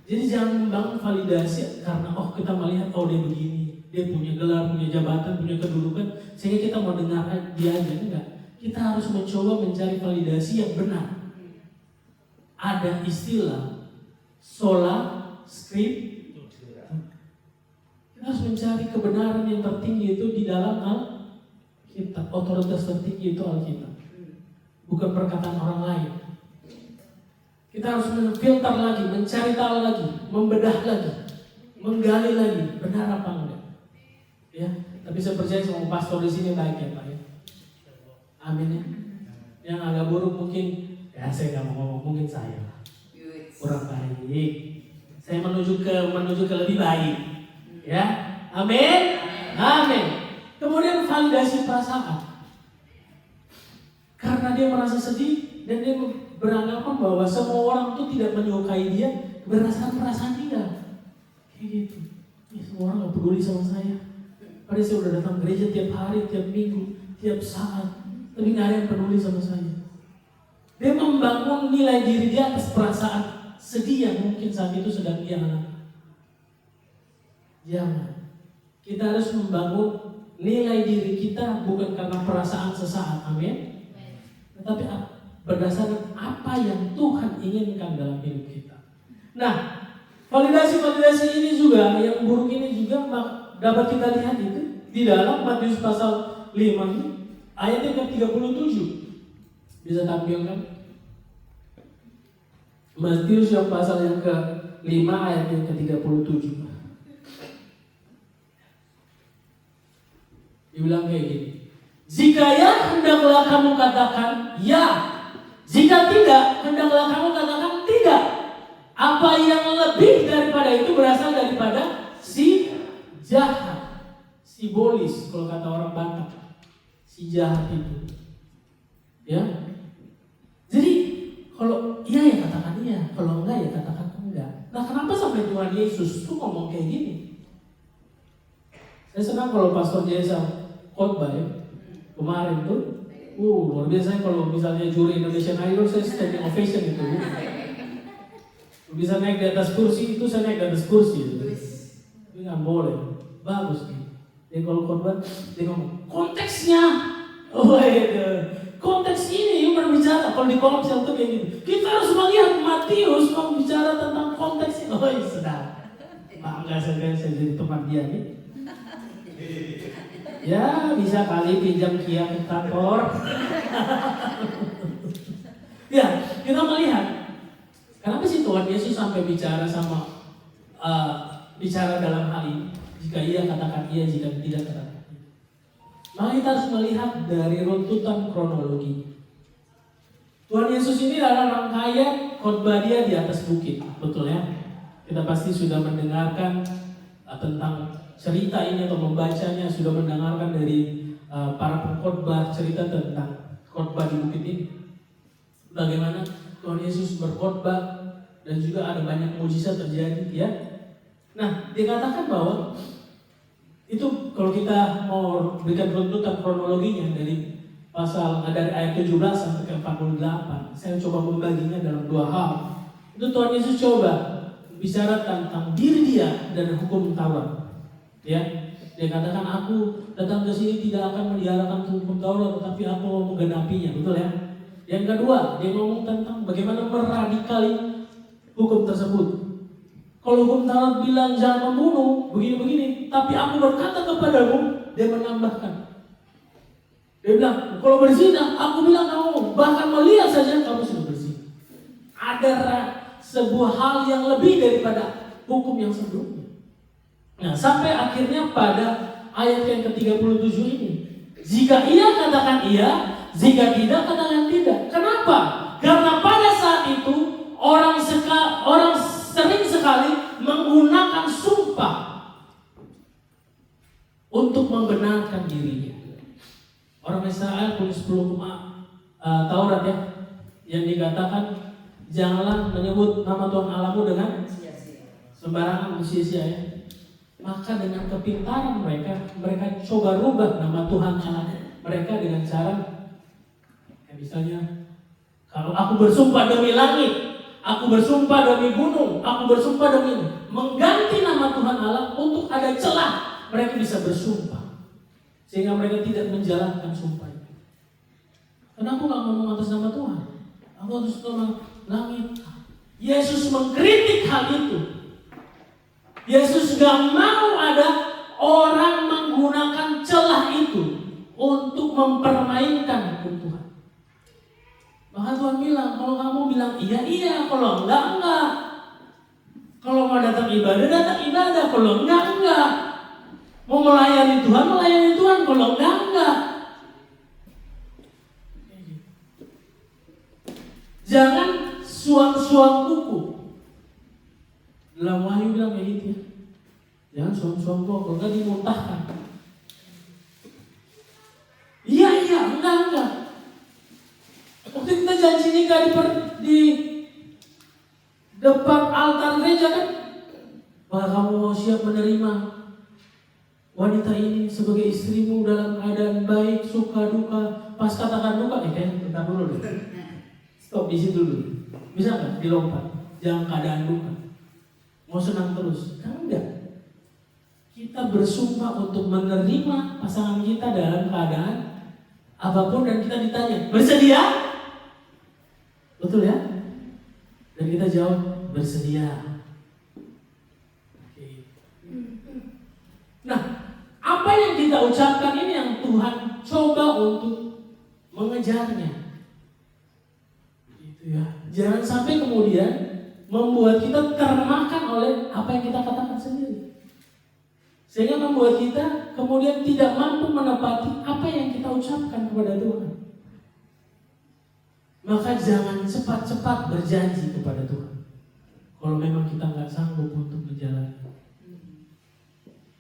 Jadi jangan membangun validasi karena kita melihat dia begini, dia punya gelar, punya jabatan, punya kedudukan, sehingga kita mau dengar dia aja. Enggak. Kita harus mencoba mencari validasi yang benar. Ada istilah sola scriptura. Kita harus mencari kebenaran yang tertinggi itu di dalam Alkitab. Otoritas tertinggi itu Alkitab, bukan perkataan orang lain. Kita harus menfilter lagi, mencari tahu lagi, membedah lagi, menggali lagi, benar apa enggak? Ya, tapi saya percaya semua pastor di sini baik ya Pak ya. Amin ya. Yang agak buruk mungkin, ya saya nggak mau ngomong, mungkin saya kurang baik. Saya menuju ke lebih baik. Ya, amin, amin. Kemudian validasi perasaan. Karena dia merasa sedih dan dia beranggapan bahwa semua orang itu tidak menyukai dia berdasarkan perasaan dia. Kayak gitu. Semua orang gak peduli sama saya. Padahal saya udah datang gereja tiap hari, tiap minggu, tiap saat, tapi gak ada yang peduli sama saya. Dia membangun nilai diri dia atas perasaan sedih yang mungkin saat itu sedang dia alami. Jangan. Kita harus membangun nilai diri kita bukan karena perasaan sesaat, amin. Tetapi berdasarkan apa yang Tuhan inginkan dalam hidup kita. Nah, validasi ini juga, yang buruk ini juga dapat kita lihat itu di dalam Matius pasal 5 ayat yang ke-37. Bisa tampilkan? Matius yang pasal yang ke-5 ayat yang ke-37. Dibilang kayak gini. Jika ya, hendaklah kamu katakan ya. Jika tidak, hendaklah kamu katakan tidak. Apa yang lebih daripada itu berasal daripada si jahat. Simbolis kalau kata orang Batak. Si jahat itu. Ya. Jadi kalau iya ya katakan iya, kalau enggak ya katakan enggak. Nah, kenapa sampai Tuhan Yesus tuh ngomong kayak gini? Saya senang kalau Pastor Jesa khotbah ya. Kemarin tuh luar biasa kalau misalnya juri Indonesian Idol saya standing ovation gitu. Bisa naik di atas kursi, itu saya naik di atas kursi gitu. Ini nggak boleh, bagus nih. Dia kalau khotbah dia ngomong konteksnya, konteks ini yang berbicara. Kalau di kolom tuh kayak gitu. Kita harus melihat Matius membicara tentang konteks ini. Sedap. Bangga saya jadi teman dia nih. Ya bisa kali pinjam Kia ke kantor. Ya kita melihat kenapa sih Tuhan Yesus sampai bicara bicara dalam hal ini. Jika iya katakan iya, jika tidak katakan tidak. Maka kita harus melihat dari runtutan kronologi. Tuhan Yesus ini adalah rangkaian khotbah dia di atas bukit, betul ya? Kita pasti sudah mendengarkan tentang cerita ini atau membacanya, sudah mendengarkan dari para pengkhotbah cerita tentang khotbah di bukit ini. bagaimana Tuhan Yesus berkhotbah dan juga ada banyak mujizat terjadi ya. Nah, dikatakan bahwa itu kalau kita mau berikan runtutan kronologinya dari ayat 17 sampai ke 48, saya coba membaginya dalam dua hal. Itu Tuhan Yesus coba bicara tentang diri dia dan hukum Taurat. Ya, dia katakan aku datang ke sini tidak akan memeliharakan hukum Taurat, tetapi aku mau menggenapinya, betul ya? Yang kedua, dia ngomong tentang bagaimana meradikali hukum tersebut. Kalau hukum Taurat bilang jangan membunuh, begini-begini, tapi aku berkata kepadamu, dia menambahkan. Dia bilang, kalau berzina, aku bilang kamu bahkan melihat saja kamu sudah berzina. Ada sebuah hal yang lebih daripada hukum yang sebelumnya. Nah, sampai akhirnya pada ayat yang ke-37 ini, jika ia katakan iya, jika tidak katakan tidak. Kenapa? Karena pada saat itu orang sering sekali menggunakan sumpah untuk membenarkan dirinya. Orang Israel punya 10 hukum Taurat ya, yang dikatakan janganlah menyebut nama Tuhan Allahmu dengan sembarangan sia-sia ya. Maka dengan kepintaran mereka coba rubah nama Tuhan Allah mereka dengan cara misalnya, kalau aku bersumpah demi langit, aku bersumpah demi gunung, aku bersumpah demi ini, mengganti nama Tuhan Allah untuk ada celah mereka bisa bersumpah. Sehingga mereka tidak menjalankan sumpah itu. Kenapa gak ngomong atas nama Tuhan? Aku atas nama langit. Yesus mengkritik hal itu. Yesus gak mau ada orang menggunakan celah itu untuk mempermainkan hukum Tuhan. Maka Tuhan bilang, kalau kamu bilang iya, kalau enggak. Kalau mau datang ibadah, kalau enggak. Mau melayani Tuhan, kalau enggak. Jangan suam-suam kuku. Dalam Wahyu bilang kayak gitu ya. Jangan suam-suam kuku, kalau enggak dimuntahkan. Iya, enggak. Waktu kita janji nikah di depan altar gereja kan, apakah kamu mau siap menerima wanita ini sebagai istrimu dalam keadaan baik, suka, duka? Pas katakan duka, bentar dulu deh. Stop di situ dulu. Bisa nggak dilompat? Jangan keadaan duka. Mau senang terus? Kan enggak. Kita bersumpah untuk menerima pasangan kita dalam keadaan apapun dan kita ditanya, bersedia? Betul ya? Dan kita jawab, bersedia. Oke. Nah, apa yang kita ucapkan ini yang Tuhan coba untuk mengejarnya. Gitu ya. Jangan sampai kemudian membuat kita termakan oleh apa yang kita katakan sendiri. Sehingga membuat kita kemudian tidak mampu menepati apa yang kita ucapkan kepada Tuhan. Maka jangan cepat-cepat berjanji kepada Tuhan kalau memang kita nggak sanggup untuk menjalani.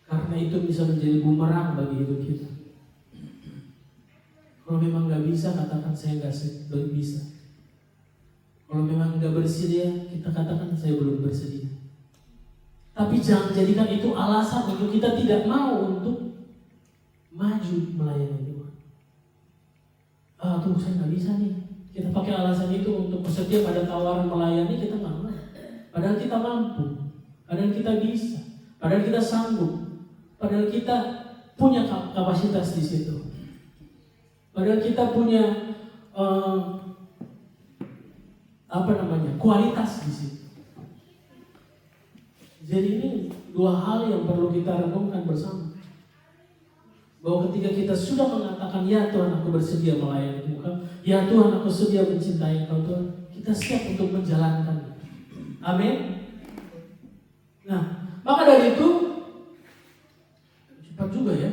Karena itu bisa menjadi bumerang bagi hidup kita. Kalau memang nggak bisa, katakan saya nggak bisa. Kalau memang nggak bersedia, kita katakan saya belum bersedia. Tapi jangan jadikan itu alasan untuk kita tidak mau untuk maju melayani Tuhan. Tuh saya nggak bisa nih. Kita pakai alasan itu untuk setiap ada tawaran melayani kita nggak mau. Padahal kita mampu, padahal kita bisa, padahal kita sanggup, padahal kita punya kapasitas di situ, padahal kita punya kualitas di situ. Jadi ini dua hal yang perlu kita renungkan bersama. Bahwa ketika kita sudah mengatakan, ya Tuhan aku bersedia melayani Engkau, ya Tuhan aku sedia mencintai Engkau Tuhan, kita siap untuk menjalankan. Amin. Nah, maka dari itu cepat juga ya.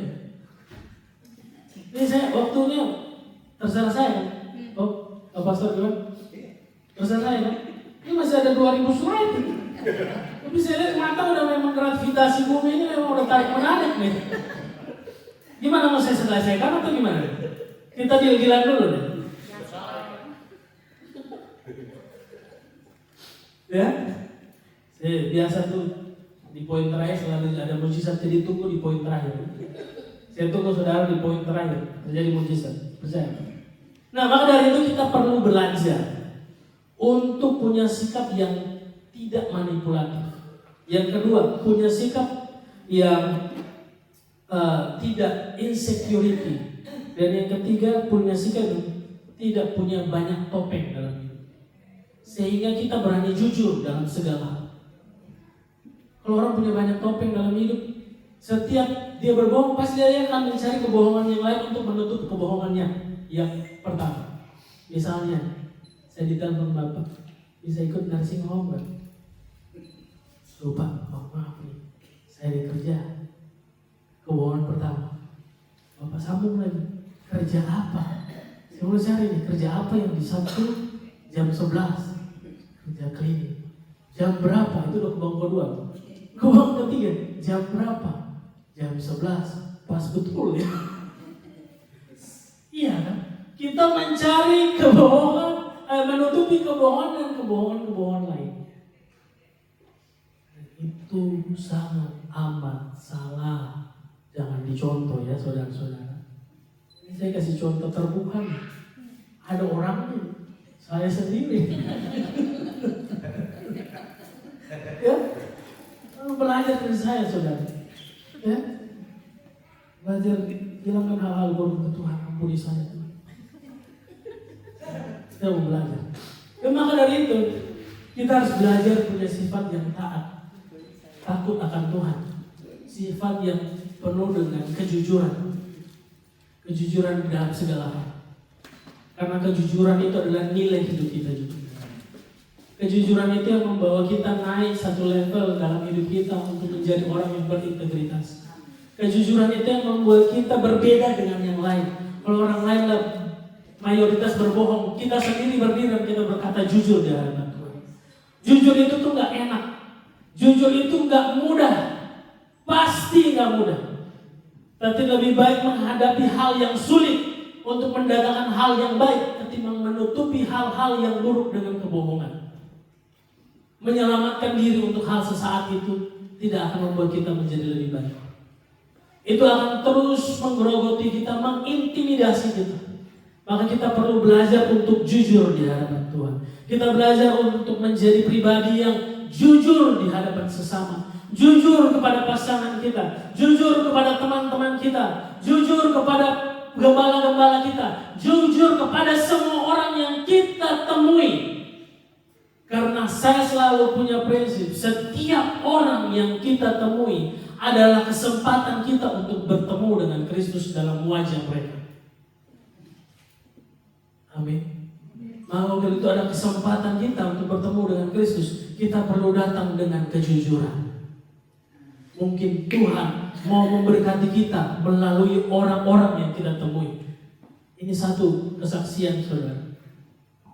Ini saya waktunya terserah saya. Oh, Pastor gimana? Terserah saya kan? Ini masih ada 2000 slide. Tapi saya lihat mata udah memang gravitasi bumi ini memang udah tarik menarik nih. Gimana mau saya selesaikan atau gimana? Kita deal-dealan dulu deh. Ya, saya biasa tuh di poin terakhir selalu ada mujizat, jadi tunggu di poin terakhir. Saya tunggu saudara di poin terakhir terjadi mujizat, percaya. Nah, maka dari itu kita perlu belajar untuk punya sikap yang tidak manipulatif. Yang kedua, punya sikap yang tidak insecurity. Dan yang ketiga, punya sikap yang tidak punya banyak topeng dalam hidup. Sehingga kita berani jujur dalam segala hal. Kalau orang punya banyak topeng dalam hidup, setiap dia berbohong, pasti dia akan mencari kebohongan yang lain untuk menutup kebohongannya yang pertama. Misalnya, saya ditelepon Bapak, bisa ikut nursing home nggak? Lupa, maaf nih, saya dikerja. Kebohongan pertama. Bapak sambung lagi, kerja apa? Saya mau cari nih, kerja apa yang di Sabtu jam 11? Kerja klinik. Jam berapa? Itu udah kebohongan kedua. Kebohongan ketiga, jam berapa? Jam 11. Pas betul ya. Iya kan? Kita mencari kebohongan, menutupi kebohongan dan kebohongan lain. Itu sangat amat salah. Jangan dicontoh ya saudara-saudara. Ini saya kasih contoh terbuka nih. Ada orangnya, saya sendiri. Ya, lalu belajar dari saya saudara. Ya, belajar hilangkan hal-hal buruk ke Tuhan, ampuni saya. Kita mau belajar. Ya, maka dari itu kita harus belajar punya sifat yang taat, takut akan Tuhan, sifat yang penuh dengan kejujuran dalam segala hal. Karena kejujuran itu adalah nilai hidup kita juga. Kejujuran itu yang membawa kita naik satu level dalam hidup kita untuk menjadi orang yang berintegritas. Kejujuran itu yang membuat kita berbeda dengan yang lain. Kalau orang lain mayoritas berbohong, kita sendiri berdiri dan kita berkata jujur di hadapan Tuhan. Jujur itu tuh gak enak. Jujur itu gak mudah. Pasti gak mudah. Tapi lebih baik menghadapi hal yang sulit untuk mendatangkan hal yang baik ketimbang menutupi hal-hal yang buruk dengan kebohongan. Menyelamatkan diri untuk hal sesaat itu tidak akan membuat kita menjadi lebih baik. Itu akan terus menggerogoti kita, mengintimidasi kita. Maka kita perlu belajar untuk jujur di hadapan Tuhan. Kita belajar untuk menjadi pribadi yang jujur di hadapan sesama. Jujur kepada pasangan kita, jujur kepada teman-teman kita, jujur kepada gembala-gembala kita, jujur kepada semua orang yang kita temui. Karena saya selalu punya prinsip, setiap orang yang kita temui adalah kesempatan kita untuk bertemu dengan Kristus dalam wajah mereka. Amin. Maka kalau itu ada kesempatan kita untuk bertemu dengan Kristus, kita perlu datang dengan kejujuran. Mungkin Tuhan mau memberkati kita melalui orang-orang yang kita temui. Ini satu kesaksian saudara.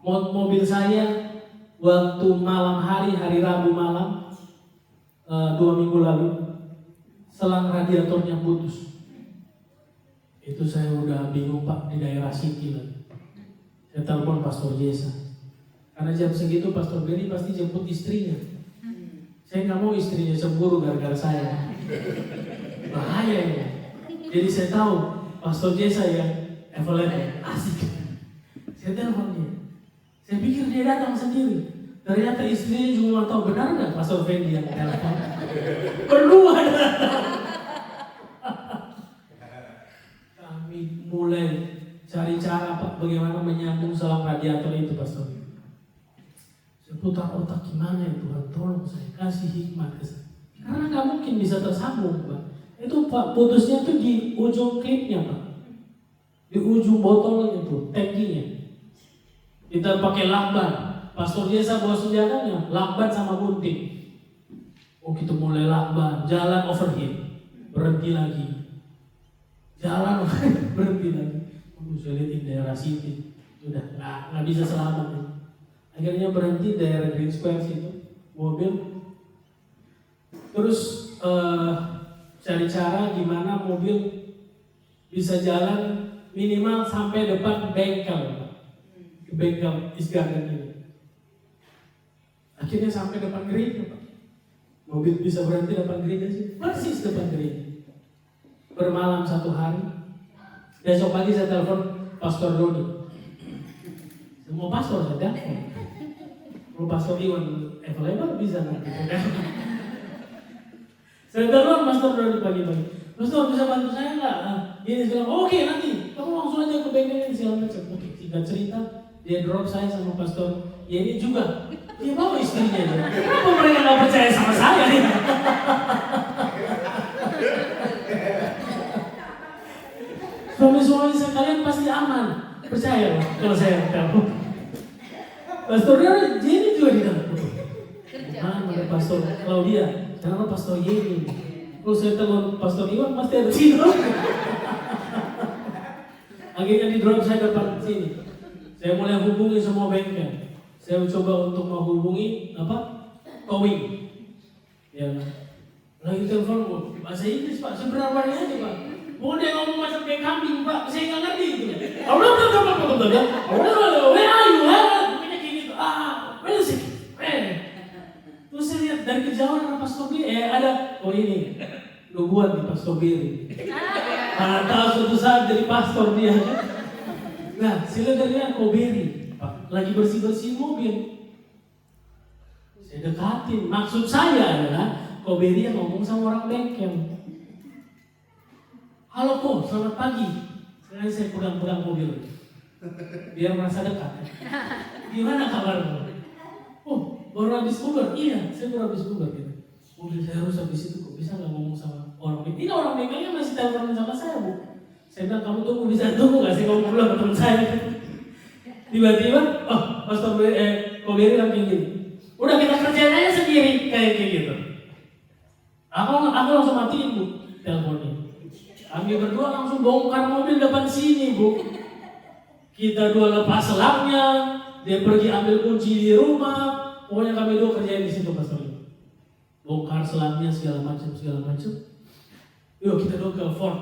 Mobil saya waktu malam hari Rabu malam 2 minggu lalu, selang radiatornya putus. Itu saya udah bingung Pak, di daerah Siki lagi. Saya telepon Pastor Jesa. Karena jam segitu Pastor Benny pasti jemput istrinya. Saya nggak mau istrinya cemburu gara-gara saya. Bahaya ya. Jadi saya tahu Pastor Jesa yang evaluator asik. Saya telepon dia. Saya pikir dia datang sendiri. Ternyata istrinya juga mau tahu benar nggak Pastor Benny yang telepon. Berdua datang. Kami mulai cari cara Pak bagaimana menyambung selang radiator itu Pastor. Saya putar otak gimana ya Tuhan, tolong saya kasih hikmat ke saya. Karena nggak mungkin bisa tersambung Pak. Itu Pak putusnya tuh di ujung klipnya Pak, di ujung botolnya tuh, tangkinya. Kita pakai lakban. Pastor Jesa bawa senjatanya, lakban sama gunting. Oh kita mulai lakban, jalan overheat, berhenti lagi. Jalan berhenti lagi. Saya lihat di daerah City, udah nggak bisa selamat. Akhirnya berhenti daerah Green Square situ, mobil. Terus cari cara gimana mobil bisa jalan minimal sampai depan bengkel, bengkel East Garden ini. Akhirnya sampai depan gereja, Pak. Mobil bisa berhenti depan gereja sih, persis depan gereja. Bermalam satu hari. Besok pagi saya telepon Pastor Doni. Semua pastor saya telepon. Kalau Pastor Iwan available bisa nanti. Saya telepon Pastor Doni pagi-pagi. Pastor bisa bantu saya nggak? Dia bilang oke nanti. Kamu langsung aja ke bengkel segala macam. Oke, singkat cerita dia drop saya sama Pastor. Ya ini juga. Dia bawa istrinya. Kenapa mereka nggak percaya sama saya nih? Suami-suami sekalian pasti aman. Percaya loh kalau saya telepon. Pastornya Jenny juga di dalam. Mana ada Pastor Claudia? Kenapa Pastor Jenny? Kalau saya telepon Pastor Iwan pasti ada sini. Akhirnya di drop saya depan sini. Saya mulai hubungi semua bengkel. Saya mencoba untuk menghubungi towing. Ya, lagi telepon bahasa Inggris Pak, seberapa aja Pak. Mau dia ngomong macam kayak kambing Pak, saya nggak ngerti itu. Where are you? Pokoknya kayak gitu. Where is it? Terus saya lihat dari kejauhan ada Pastor Biri. Ada, ini nubuat di Pastor Biri. Mana tahu suatu saat jadi pastor dia. Nah, saya lihat Biri. Lagi bersih-bersih mobil. Saya dekatin. Maksud saya adalah Biri yang ngomong sama orang bengkel. Halo Ko, selamat pagi. Sekarang saya pegang-pegang mobil. Biar merasa dekat. Gimana kabarmu? Oh, baru habis Uber. Iya, saya baru habis Uber. Gitu. Mobil saya rusak di situ. Kok bisa nggak ngomong sama orang bengkel? Ini orang bengkelnya masih telepon sama saya, Bu. Saya bilang kamu tunggu, bisa tunggu nggak? Saya ngomong dulu ke teman saya. Tiba-tiba, Pastor Biri bilang kayak gini. Udah kita kerjain aja sendiri kayak gitu. Aku langsung matiin Bu teleponnya. Kami berdua langsung bongkar mobil depan sini Bu. Kita dua lepas selangnya, dia pergi ambil kunci di rumah. Pokoknya kami dua kerjain di situ Pastor. Bongkar selangnya segala macam. Yuk kita dua ke Ford.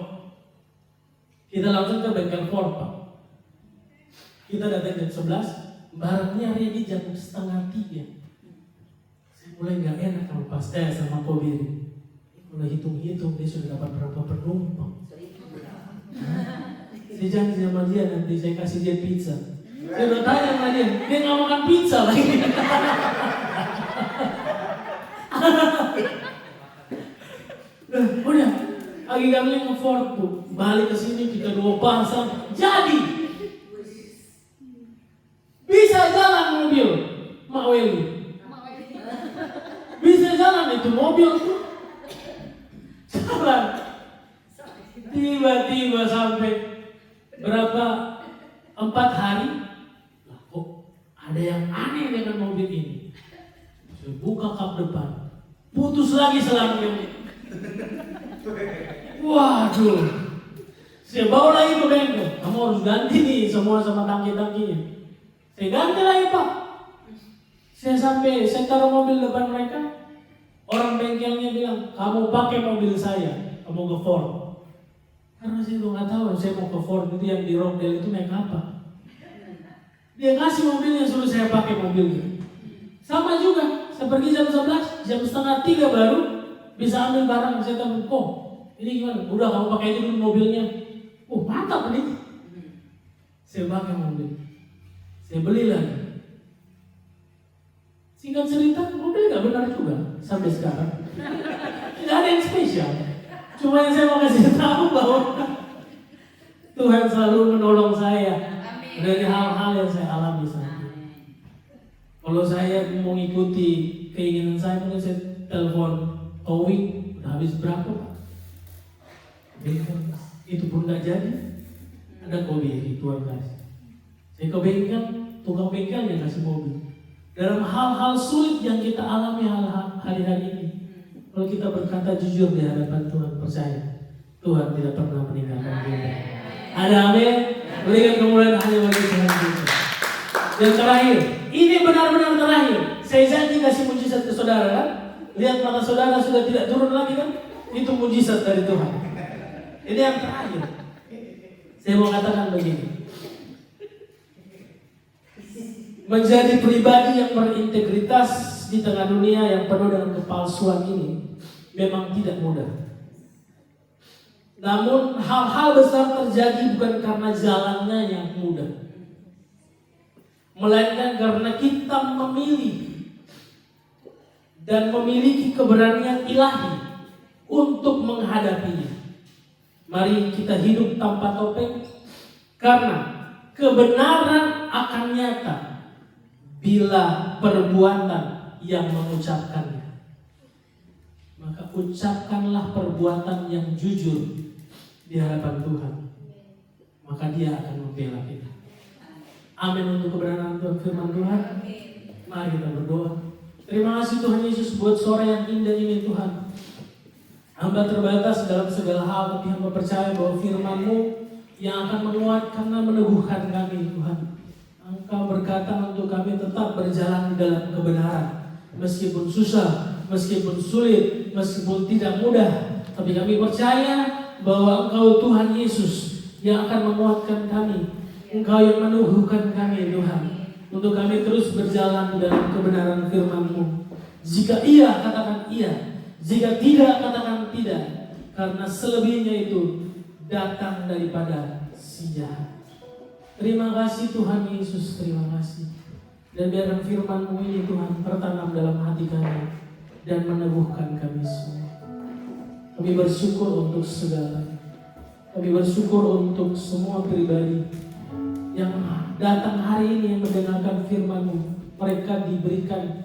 Kita langsung ke bengkel Ford Pak. Kita datang jam 11, barangnya ready jam 2:30. Saya mulai gak enak kalau pas sama Biri. Mulai hitung-hitung dia sudah dapat berapa penumpang. Saya janji sama dia nanti saya kasih dia pizza. Saya udah tanya sama dia gak makan pizza lagi. Udah, lagi kami ke Ford Bu, balik ke sini kita dua pasang, jadi. Bisa jalan mobil, Mak Weli. Bisa jalan itu mobil tuh. Jalan. Tiba-tiba sampai berapa 4 hari. Lah kok ada yang aneh dengan mobil ini. Saya buka kap depan, putus lagi selangnya. Waduh. Saya bawa lagi ke bengkel. Kamu harus ganti nih semua sama tangki-tangkinya. Saya ganti lagi Pak. Saya taruh mobil depan mereka. Orang bengkelnya bilang, kamu pakai mobil saya, kamu ke Ford. Karena saya tuh nggak tahu, saya mau ke Ford itu yang di Rockdale itu naik apa. Dia kasih mobilnya, suruh saya pakai mobilnya. Sama juga, saya pergi jam 11, jam 2:30 baru bisa ambil barang. Saya tahu, kok ini gimana? Udah kamu pakai aja dulu mobilnya. Oh mantap nih. Saya pakai mobil. Saya beli lagi. Singkat cerita, mobil gak benar juga sampai sekarang. Tidak ada yang spesial. Cuma yang saya mau kasih tahu bahwa Tuhan selalu menolong saya dari hal-hal yang saya alami saat ini. Kalau saya mau ngikuti keinginan saya, mungkin saya telepon towing, udah habis berapa Pak? Itu pun gak jadi. Ada Biri, Tuhan kasih. Saya ke bengkel, tukang bengkelnya kasih mobil. Dalam hal-hal sulit yang kita alami hari-hari ini, kalau kita berkata jujur di hadapan Tuhan, percaya Tuhan tidak pernah meninggalkan kita. Ada amin. Berikan kemuliaan hanya bagi Tuhan kita. Yang terakhir, ini benar-benar terakhir. Saya janji kasih mujizat ke saudara kan? Lihat mata saudara sudah tidak turun lagi kan? Itu mujizat dari Tuhan. Ini yang terakhir. Saya mau katakan begini. Menjadi pribadi yang berintegritas di tengah dunia yang penuh dengan kepalsuan ini memang tidak mudah. Namun hal-hal besar terjadi bukan karena jalannya yang mudah, melainkan karena kita memilih dan memiliki keberanian ilahi untuk menghadapinya. Mari kita hidup tanpa topeng, karena kebenaran akan nyata bila perbuatan yang mengucapkannya. Maka ucapkanlah perbuatan yang jujur di hadapan Tuhan, maka Dia akan membela kita. Amin untuk kebenaran firman Tuhan. Mari kita berdoa. Terima kasih Tuhan Yesus buat sore yang indah ini Tuhan. Hamba terbatas dalam segala hal, tapi hamba percaya bahwa firman-Mu yang akan menguatkan dan meneguhkan kami Tuhan. Engkau berkata untuk kami tetap berjalan di dalam kebenaran, meskipun susah, meskipun sulit, meskipun tidak mudah, tapi kami percaya bahwa Engkau Tuhan Yesus yang akan menguatkan kami, Engkau yang meneguhkan kami Tuhan, untuk kami terus berjalan di dalam kebenaran firman-Mu. Jika iya, katakan iya. Jika tidak, katakan tidak. Karena selebihnya itu datang daripada si jahat. Terima kasih Tuhan Yesus, terima kasih. Dan biarkan firman-Mu ini Tuhan tertanam dalam hati kami dan meneguhkan kami semua. Kami bersyukur untuk segala. Kami bersyukur untuk semua pribadi yang datang hari ini yang mendengarkan firman-Mu. Mereka diberikan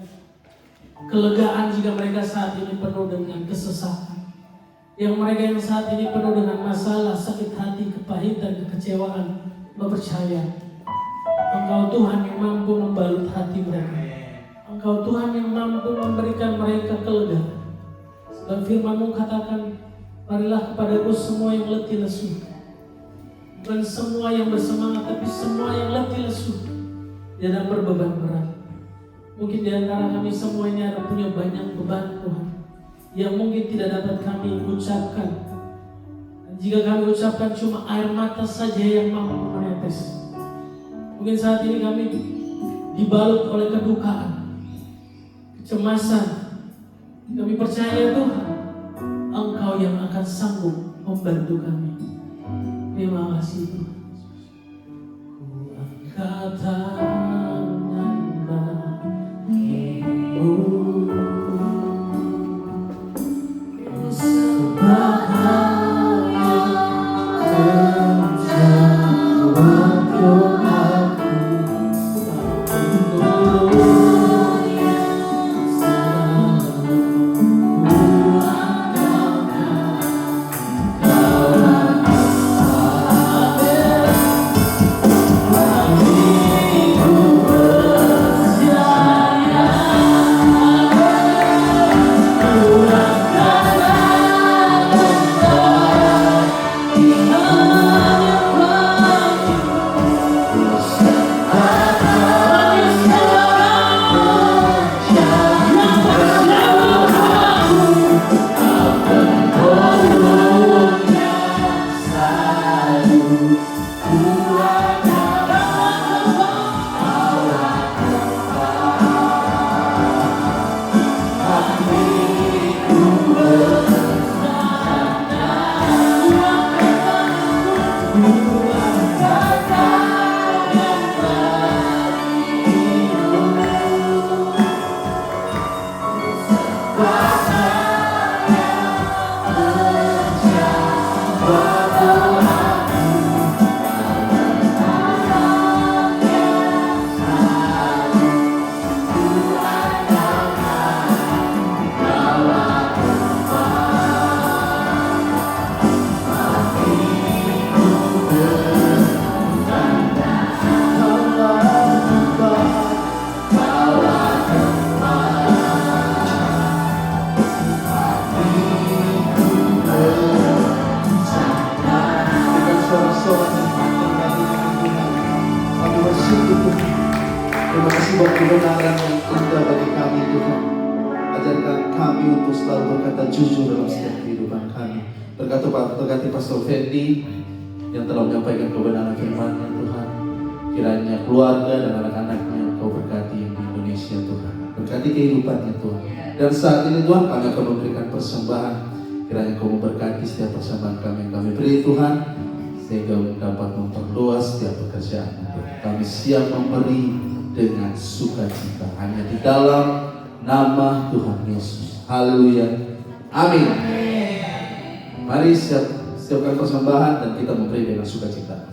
kelegaan jika mereka saat ini penuh dengan kesesatan. Yang mereka yang saat ini penuh dengan masalah, sakit hati, kepahitan, kekecewaan, percaya Engkau Tuhan yang mampu membalut hati mereka. Engkau Tuhan yang mampu memberikan mereka kelegaan. Sebab firman-Mu katakan, marilah kepadaku semua yang letih lesu. Bukan semua yang bersemangat, tapi semua yang letih lesu dan berbeban berat. Mungkin di antara kami semua ini ada punya banyak beban Tuhan yang mungkin tidak dapat kami ucapkan. Dan jika kami ucapkan cuma air mata saja yang mampu menetes. Mungkin saat ini kami dibalut oleh kedukaan, kecemasan. Kami percaya Tuhan, Engkau yang akan sanggup membantu kami. Terima kasih Tuhan. Ku angkat tangan bagimu, sebab Kau yang menjawab doaku. Tolong yang selalu kuandalkan, Kau
Terima kasih buat kebenaran yang indah bagi kami Tuhan. Ajarkan kami untuk selalu berkata jujur dalam setiap kehidupan kami. Berkati Pastor Fendi yang telah menyampaikan kebenaran firman-Nya Tuhan. Kiranya keluarga dan anak-anaknya Engkau berkati di Indonesia Tuhan. berkati kehidupannya Tuhan. Dan saat ini Tuhan kami akan memberikan persembahan. Kiranya Kau memberkati setiap persembahan kami yang kami beri Tuhan, sehingga dapat memperluas setiap pekerjaan Tuhan. Kami siap memberi dengan sukacita hanya di dalam nama Tuhan Yesus. Haleluya. Amin. Mari siapkan persembahan dan kita memberi dengan sukacita.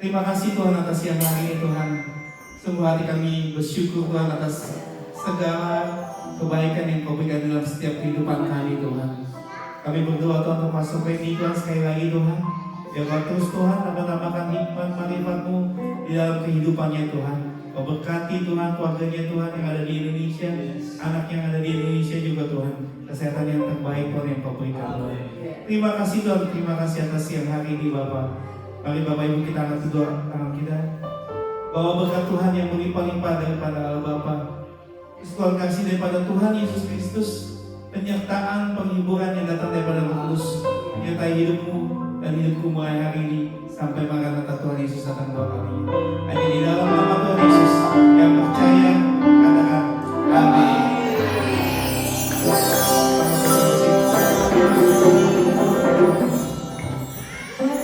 Terima kasih Tuhan atas siang hari ini Tuhan. Sungguh hati kami bersyukur Tuhan atas segala kebaikan yang Kau berikan dalam setiap kehidupan kami Tuhan. Kami berdoa Tuhan untuk masuk ini Tuhan sekali lagi Tuhan. Biar Kau terus Tuhan nambah-nambahkan hikmat marifat-Mu di dalam kehidupannya Tuhan. Kau berkati Tuhan keluarganya Tuhan yang ada di Indonesia, anak yang ada di Indonesia juga Tuhan. Kesehatan yang terbaik Tuhan yang Kau berikan Tuhan. Terima kasih Tuhan, terima kasih atas siang hari ini Bapak. Mari Bapak Ibu kita angkat kedua tangan kita. Bahwa berkat Tuhan yang berlimpah-limpah daripada Allah Bapa, Tuhan kasih daripada Tuhan Yesus Kristus, penyertaan penghiburan yang datang daripada Roh Kudus menyertai hidupmu dan hidupku mulai hari ini sampai Maranatha Tuhan Yesus akan dua kali. Hanya di dalam nama